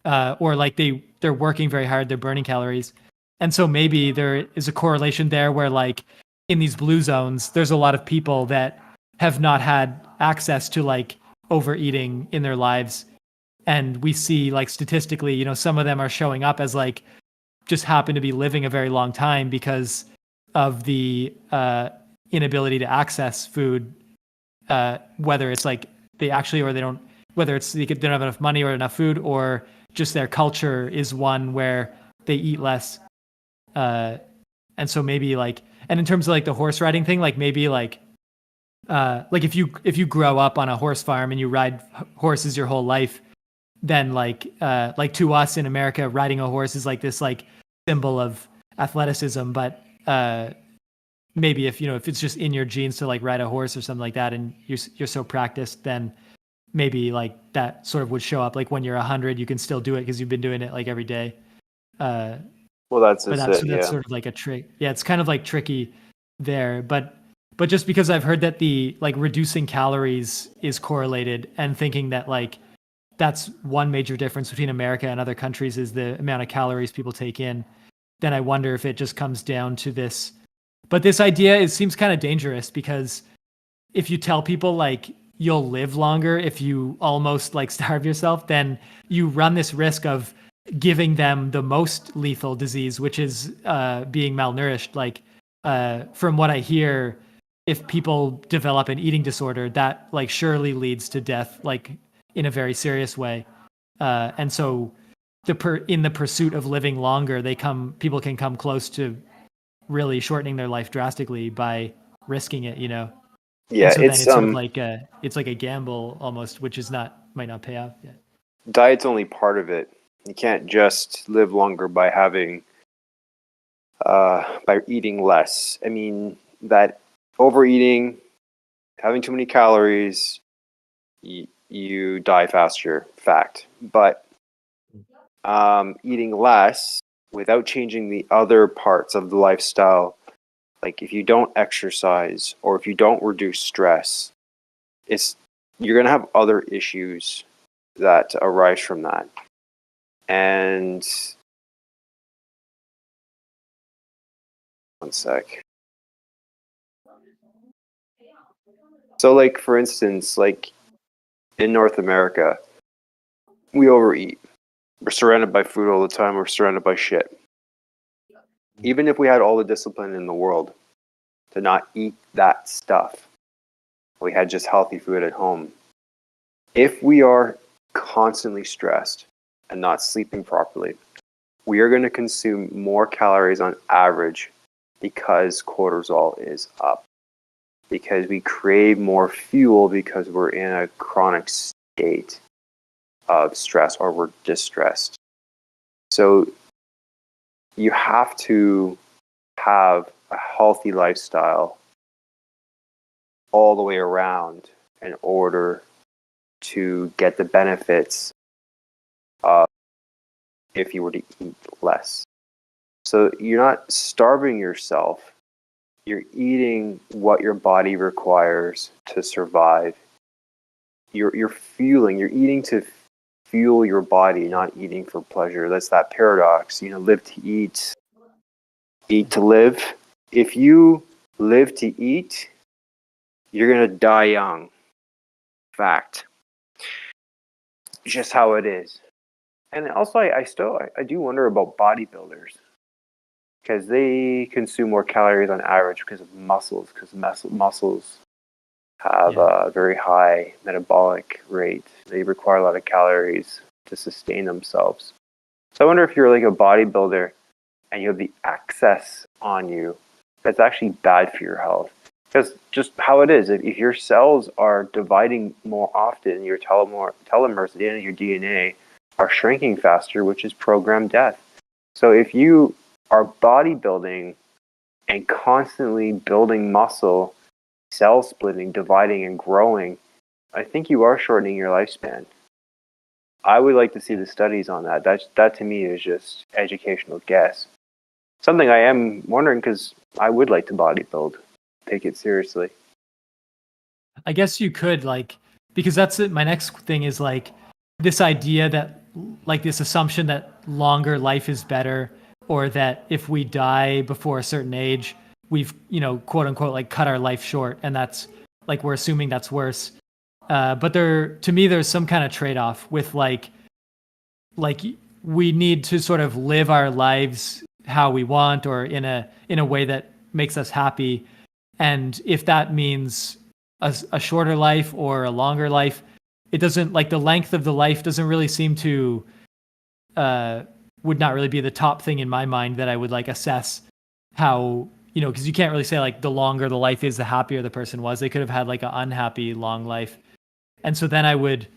A: or like they're working very hard. They're burning calories, and so maybe there is a correlation there where like in these blue zones, there's a lot of people that have not had access to like overeating in their lives, and we see like statistically, some of them are showing up as like just happen to be living a very long time because of the inability to access food, whether it's like they actually or they don't, whether it's they don't have enough money or enough food, or just their culture is one where they eat less. And so maybe like, and in terms of like the horse riding thing, like maybe like if you grow up on a horse farm and you ride horses your whole life, then like to us in America, riding a horse is like this like symbol of athleticism. But maybe if it's just in your genes to like ride a horse or something like that, and you're so practiced, then maybe like that sort of would show up. Like when you're 100, you can still do it because you've been doing it like every day.
B: Well, that's
A: But
B: just
A: that's
B: it.
A: that's
B: Yeah.
A: sort of like a trick. Yeah, it's kind of like tricky there. But just because I've heard that the like reducing calories is correlated, and thinking that like that's one major difference between America and other countries is the amount of calories people take in, then I wonder if it just comes down to this. But this idea seems kind of dangerous, because if you tell people like you'll live longer if you almost like starve yourself, then you run this risk of giving them the most lethal disease, which is being malnourished. Like from what I hear, if people develop an eating disorder, that like surely leads to death, like in a very serious way. And so in the pursuit of living longer, people can come close to really shortening their life drastically by risking it. And
B: Yeah,
A: so then it's sort of like it's like a gamble almost, which is might not pay off yet.
B: diet's only part of it. You can't just live longer by by eating less. I mean, that overeating, having too many calories, you die faster. Fact. But eating less without changing the other parts of the lifestyle, like if you don't exercise or if you don't reduce stress, you're gonna have other issues that arise from that. And one sec. So, like for instance, like in North America, we overeat. We're surrounded by food all the time. We're surrounded by shit. Even if we had all the discipline in the world to not eat that stuff, we had just healthy food at home. If we are constantly stressed and not sleeping properly, we are going to consume more calories on average because cortisol is up. Because we crave more fuel because we're in a chronic state of stress or we're distressed. So you have to have a healthy lifestyle all the way around in order to get the benefits of if you were to eat less. So you're not starving yourself. You're eating what your body requires to survive. You're eating to fuel your body, not eating for pleasure. That's that paradox. Live to eat, eat to live. If you live to eat, you're gonna die young. Fact. Just how it is. And also, I do wonder about bodybuilders, because they consume more calories on average because of muscles. Because muscles have a very high metabolic rate. They require a lot of calories to sustain themselves. So I wonder if you're like a bodybuilder and you have the excess on you, that's actually bad for your health. Because just how it is, if your cells are dividing more often, your telomeres at the end of your DNA are shrinking faster, which is programmed death. So if you are bodybuilding and constantly building muscle, cell splitting, dividing, and growing, I think you are shortening your lifespan. I would like to see the studies on that. That to me is just educational guess. something I am wondering, because I would like to bodybuild, take it seriously.
A: I guess you could, like, because that's it. My next thing is like this idea that, like, this assumption that longer life is better, or that if we die before a certain age, we've, quote unquote, like cut our life short. And that's like, we're assuming that's worse. But to me, there's some kind of trade off with like we need to sort of live our lives how we want, or in a way that makes us happy. And if that means a shorter life or a longer life, it doesn't, like, the length of the life doesn't really seem to would not really be the top thing in my mind that I would like assess how, because you can't really say like the longer the life is, the happier the person was. They could have had like an unhappy long life. And so then I would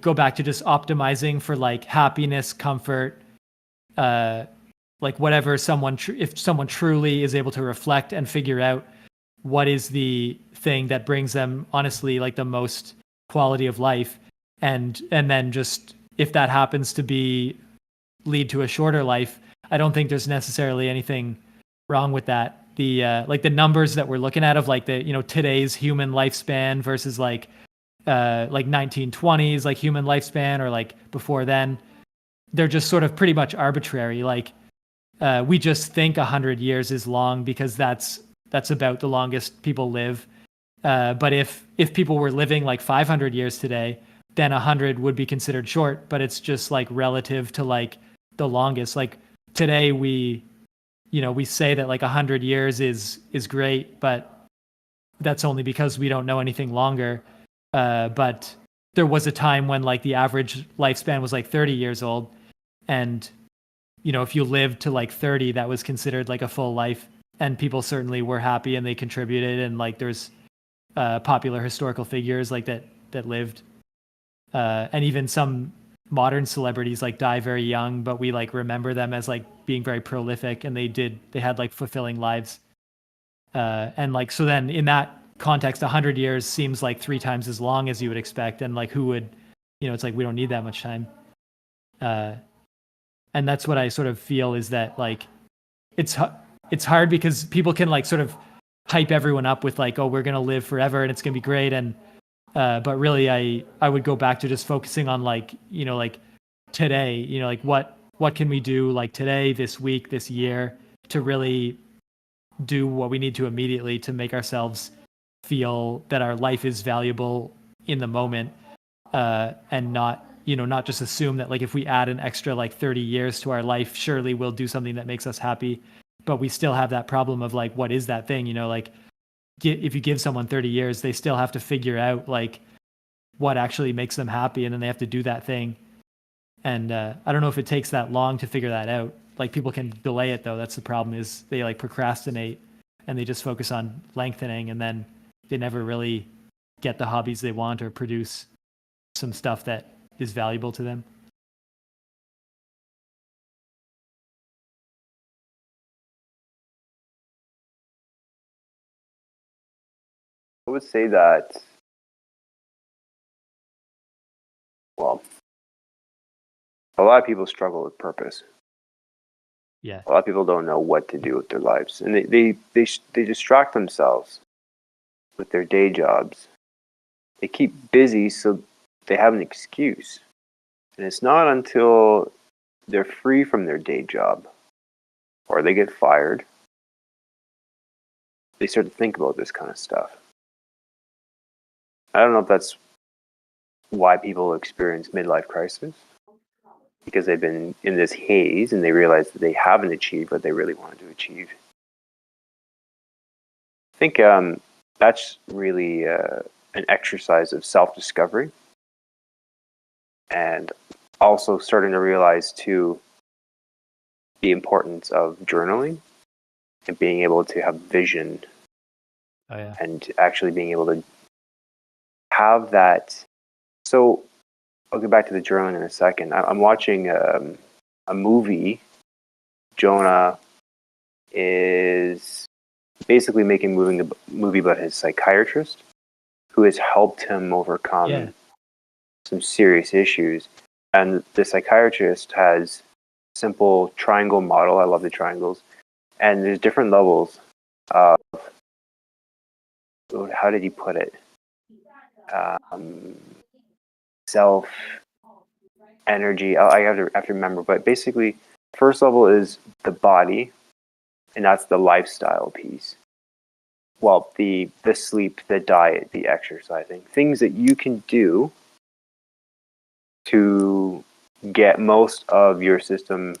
A: go back to just optimizing for like happiness, comfort, like whatever if someone truly is able to reflect and figure out what is the thing that brings them honestly like the most quality of life, and then just if that happens to be lead to a shorter life, I don't think there's necessarily anything wrong with that. The like the numbers that we're looking at of like the today's human lifespan versus like 1920s like human lifespan, or like before then, they're just sort of pretty much arbitrary. Like we just think 100 years is long because that's about the longest people live. But if people were living like 500 years today, then 100 would be considered short. But it's just like relative to like the longest. Like today we say that like 100 years is great, but that's only because we don't know anything longer. But there was a time when like the average lifespan was like 30 years old, and if you lived to like 30, that was considered like a full life, and people certainly were happy and they contributed, and like there's popular historical figures like that lived, and even some modern celebrities like die very young, but we like remember them as like being very prolific, and they had like fulfilling lives. And like so then in that context, 100 years seems like 3 times as long as you would expect, and like who would, it's like we don't need that much time. And that's what I sort of feel, is that like it's hard because people can like sort of hype everyone up with like, oh, we're gonna live forever and it's gonna be great, and but really I would go back to just focusing on like like today, like what can we do like today, this week, this year, to really do what we need to immediately to make ourselves feel that our life is valuable in the moment, and not just assume that like if we add an extra like 30 years to our life, surely we'll do something that makes us happy. But we still have that problem of like, what is that thing? Like if you give someone 30 years, they still have to figure out like what actually makes them happy, and then they have to do that thing. And I don't know if it takes that long to figure that out. Like people can delay it though. That's the problem, is they like procrastinate and they just focus on lengthening, and then they never really get the hobbies they want or produce some stuff that is valuable to them.
B: I would say that, well, a lot of people struggle with purpose.
A: Yeah.
B: A lot of people don't know what to do with their lives, and they distract themselves with their day jobs. They keep busy so they have an excuse. And it's not until they're free from their day job or they get fired, they start to think about this kind of stuff. I don't know if that's why people experience midlife crisis, because they've been in this haze and they realize that they haven't achieved what they really wanted to achieve. I think that's really an exercise of self-discovery, and also starting to realize too the importance of journaling and being able to have vision.
A: Oh yeah.
B: And actually being able to have that. So I'll get back to the journaling in a second. I'm watching a movie. Jonah is basically making a movie about his psychiatrist, who has helped him overcome some serious issues. And the psychiatrist has simple triangle model. I love the triangles. And there's different levels of, how did he put it? Self, energy. I have to remember. But basically, first level is the body, and that's the lifestyle piece. Well, the sleep, the diet, the exercising, things that you can do to get most of your system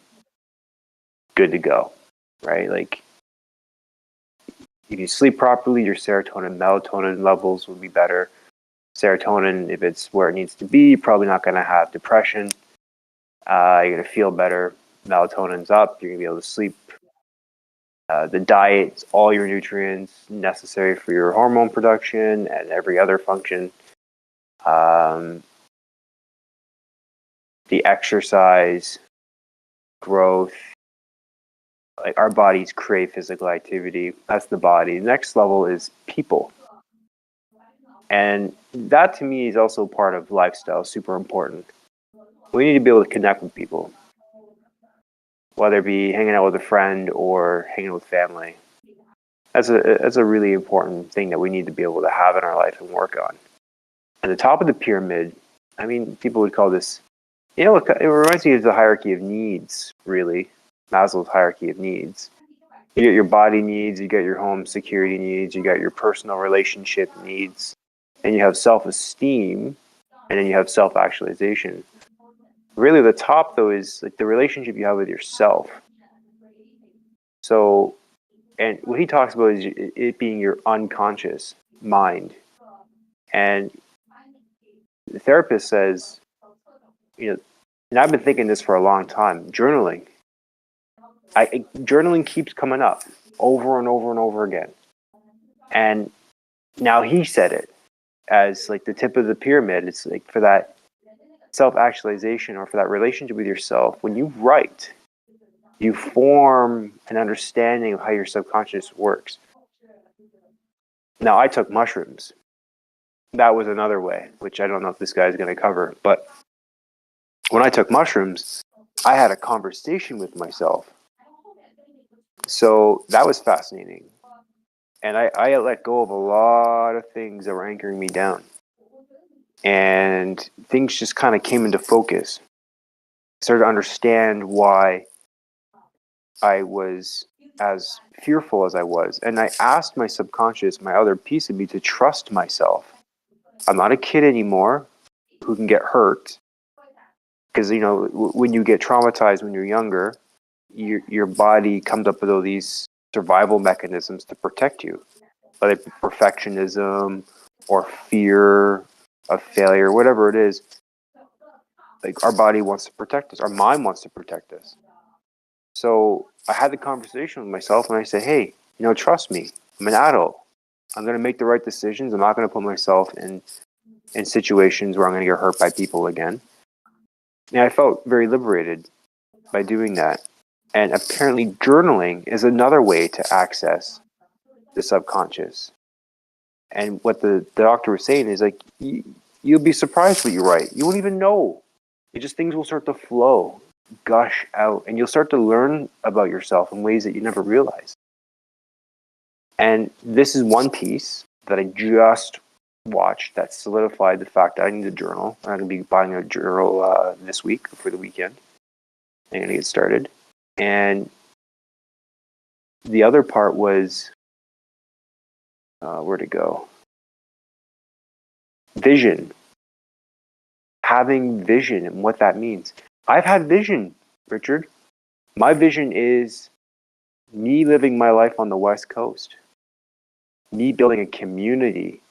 B: good to go, right? Like, if you sleep properly, your serotonin, melatonin levels will be better. Serotonin, if it's where it needs to be, you're probably not going to have depression. You're going to feel better. Melatonin's up. You're going to be able to sleep. The diet, all your nutrients necessary for your hormone production and every other function. The exercise, growth, like our bodies crave physical activity. That's the body. The next level is people. And that to me is also part of lifestyle, super important. We need to be able to connect with people, whether it be hanging out with a friend or hanging out with family. That's a really important thing that we need to be able to have in our life and work on. At the top of the pyramid, I mean, people would call this, it reminds me of the hierarchy of needs, really. Maslow's hierarchy of needs. You get your body needs, you get your home security needs, you got your personal relationship needs, and you have self-esteem, and then you have self-actualization. Really, the top, though, is like the relationship you have with yourself. So, and what he talks about is it being your unconscious mind. And the therapist says, and I've been thinking this for a long time, journaling. Journaling keeps coming up over and over and over again. And now he said it as like the tip of the pyramid. It's like for that self-actualization or for that relationship with yourself, when you write, you form an understanding of how your subconscious works. Now, I took mushrooms. That was another way, which I don't know if this guy's going to cover. But when I took mushrooms, I had a conversation with myself. So that was fascinating. And I let go of a lot of things that were anchoring me down. And things just kind of came into focus. I started to understand why I was as fearful as I was. And I asked my subconscious, my other piece of me, to trust myself. I'm not a kid anymore who can get hurt. Because, when you get traumatized when you're younger, your body comes up with all these survival mechanisms to protect you, whether it be perfectionism or fear of failure, whatever it is. Like, our body wants to protect us. Our mind wants to protect us. So I had the conversation with myself and I said, hey, trust me. I'm an adult. I'm going to make the right decisions. I'm not going to put myself in situations where I'm going to get hurt by people again. And I felt very liberated by doing that. And apparently journaling is another way to access the subconscious. And what the doctor was saying is like, you'll be surprised what you write. You won't even know. Things will start to flow, gush out, and you'll start to learn about yourself in ways that you never realized. And this is one piece that I just watched that solidified the fact that I need a journal. I'm going to be buying a journal this week for the weekend. I'm going to get started. And the other part was, where to go? Vision. Having vision and what that means. I've had vision, Richard. My vision is me living my life on the West Coast. Me building a community,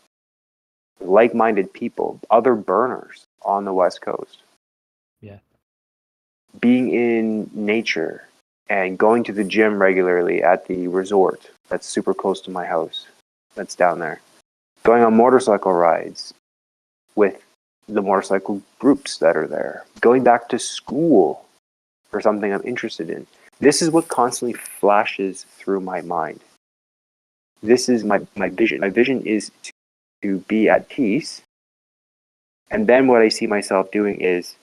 B: like-minded people, other burners on the West Coast.
A: Yeah. Being
B: in nature and going to the gym regularly at the resort that's super close to my house, that's down there. Going on motorcycle rides with the motorcycle groups that are there. Going back to school for something I'm interested in. This is what constantly flashes through my mind. This is my vision. My vision is to be at peace. And then what I see myself doing is,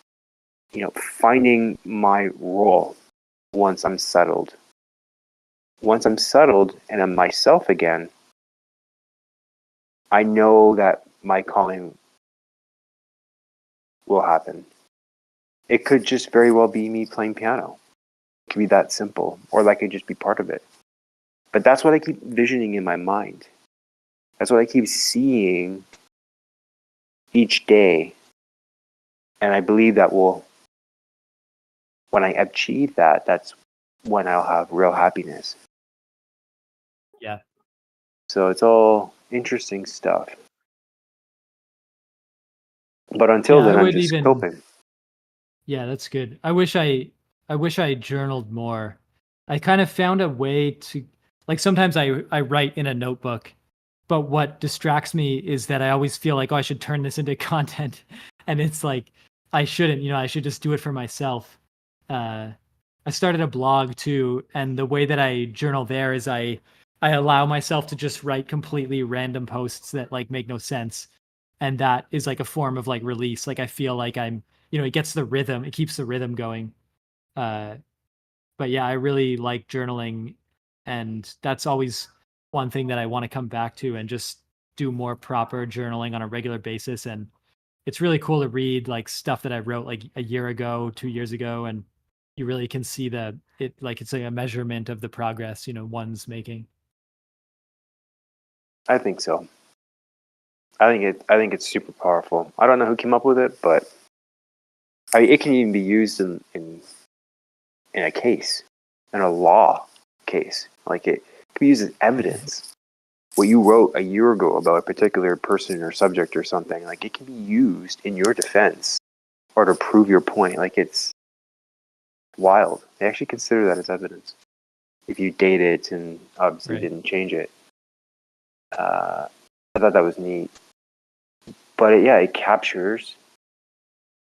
B: finding my role once I'm settled. Once I'm settled and I'm myself again, I know that my calling will happen. It could just very well be me playing piano. It could be that simple, or that could just be part of it. But that's what I keep visioning in my mind. That's what I keep seeing each day. And I believe that when I achieve that, that's when I'll have real happiness.
A: Yeah.
B: So it's all interesting stuff. But until
A: Yeah, I
B: then, I'm
A: would
B: just
A: even
B: coping.
A: Yeah, that's good. I wish I journaled more. I kind of found a way to like sometimes I write in a notebook, but what distracts me is that I always feel like, oh, I should turn this into content. And it's like I shouldn't, I should just do it for myself. Uh I started a blog too, and the way that I journal there is I allow myself to just write completely random posts that like make no sense. And that is like a form of like release. Like I feel like it gets the rhythm, it keeps the rhythm going. Uh but yeah, I really like journaling, and that's always one thing that I want to come back to and just do more proper journaling on a regular basis. And it's really cool to read like stuff that I wrote like a year ago, 2 years ago, and you really can see it's like a measurement of the progress, one's making.
B: I think so. I think it's super powerful. I don't know who came up with it, but it can even be used in a case, in a law case. Like it can be used as evidence. What you wrote a year ago about a particular person or subject or something, like it can be used in your defense or to prove your point. Like it's wild. They actually consider that as evidence if you date it and obviously
A: Right.
B: didn't change it. I thought that was neat. But it captures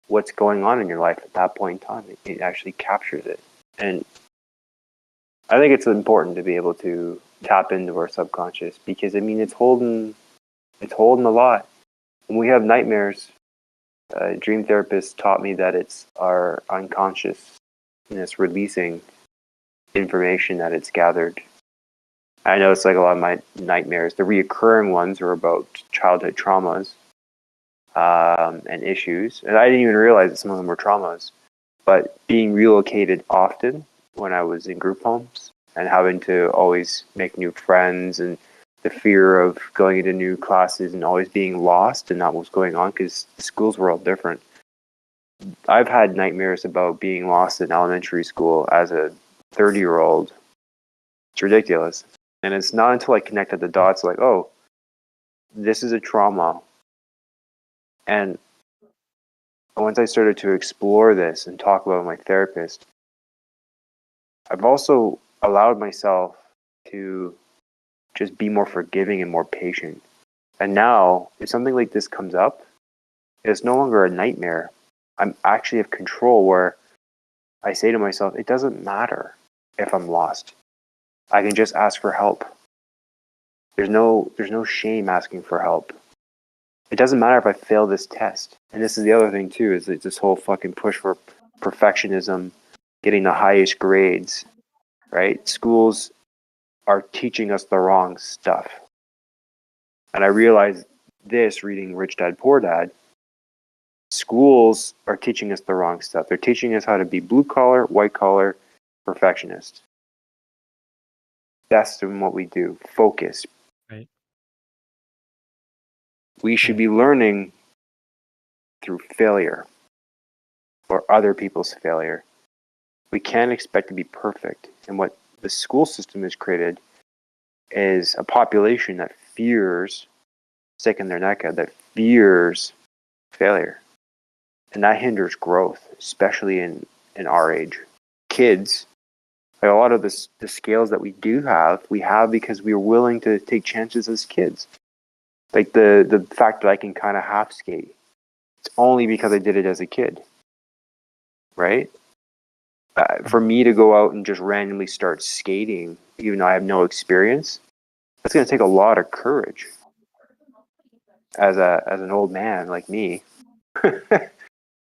B: what's going on in your life at that point in time. It actually captures it. And I think it's important to be able to tap into our subconscious because I mean it's holding a lot. When we have nightmares, dream therapists taught me that it's our unconsciousness releasing information that it's gathered. I know it's like a lot of my nightmares. The reoccurring ones are about childhood traumas and issues, and I didn't even realize that some of them were traumas. But being relocated often when I was in group homes and having to always make new friends and the fear of going into new classes and always being lost and not what's going on because the schools were all different. I've had nightmares about being lost in elementary school as a 30-year-old. It's ridiculous. And it's not until I connected the dots like, oh, this is a trauma. And once I started to explore this and talk about it with my therapist, I've also allowed myself to just be more forgiving and more patient. And now, if something like this comes up, it's no longer a nightmare. I'm actually have control where I say to myself, it doesn't matter if I'm lost. I can just ask for help. There's no shame asking for help. It doesn't matter if I fail this test. And this is the other thing too, is that this whole fucking push for perfectionism, getting the highest grades, right? Schools are teaching us the wrong stuff. And I realized this reading Rich Dad Poor Dad. Schools are teaching us the wrong stuff. They're teaching us how to be blue collar, white collar, perfectionist. That's what we do. Focus.
A: Right.
B: We should
A: Yeah.
B: be learning through failure or other people's failure. We can't expect to be perfect. And what the school system has created is a population that fears sticking their neck out, that fears failure. And that hinders growth, especially in our age. Kids, like a lot of the scales that we do have, we have because we were willing to take chances as kids. Like the fact that I can kind of half skate, it's only because I did it as a kid, right? For me to go out and just randomly start skating, even though I have no experience, that's going to take a lot of courage as an old man like me.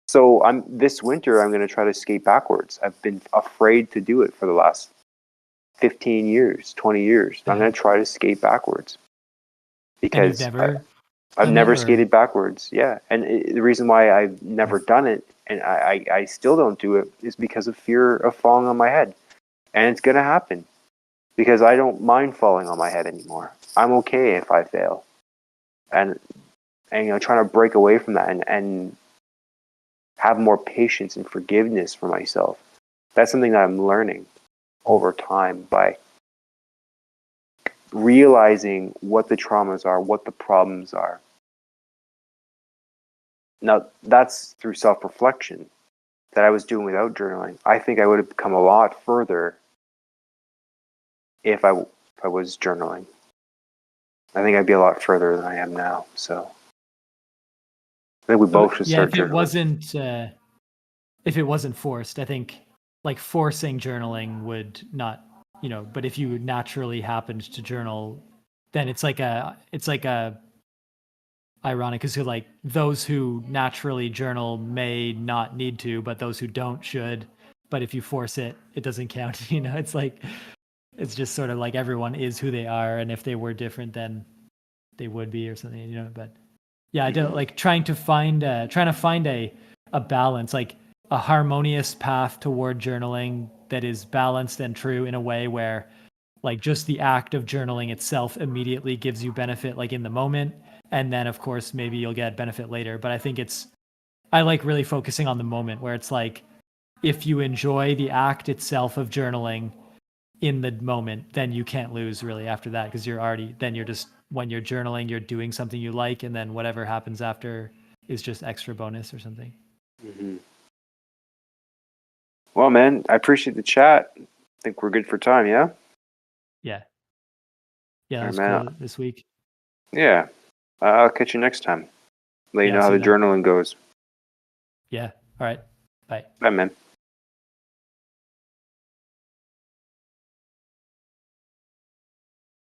B: So this winter I'm going to try to skate backwards. I've been afraid to do it for the last 15 years, 20 years. I'm going to try to skate backwards
A: And you've
B: because
A: never
B: I've
A: done that,
B: never
A: or?
B: skated backwards. Yeah. And the reason why I've never done it and I still don't do it is because of fear of falling on my head. And it's going to happen because I don't mind falling on my head anymore. I'm okay if I fail. And trying to break away from that and have more patience and forgiveness for myself. That's something that I'm learning over time by realizing what the traumas are, what the problems are. Now, that's through self-reflection that I was doing without journaling. I think I would have come a lot further if I was journaling. I think I'd be a lot further than I am now. So I think we both should start journaling.
A: If it wasn't forced, I think like forcing journaling would not, but if you naturally happened to journal, then it's like a ironic because like those who naturally journal may not need to, but those who don't should. But if you force it, it doesn't count. It's like it's just sort of like everyone is who they are, and if they were different, then they would be or something. But yeah, I don't like trying to find a balance, like a harmonious path toward journaling that is balanced and true in a way where like just the act of journaling itself immediately gives you benefit like in the moment, and then of course maybe you'll get benefit later. But I like really focusing on the moment where it's like if you enjoy the act itself of journaling in the moment, then you can't lose really after that because you're just when you're journaling, you're doing something you like, and then whatever happens after is just extra bonus or something.
B: Mm-hmm. Well, man, I appreciate the chat. I think we're good for time, yeah?
A: Yeah. Yeah, that was
B: man.
A: cool this week.
B: Yeah. I'll catch you next time. Let you know how the journaling goes.
A: Yeah. All right. Bye.
B: Bye, man.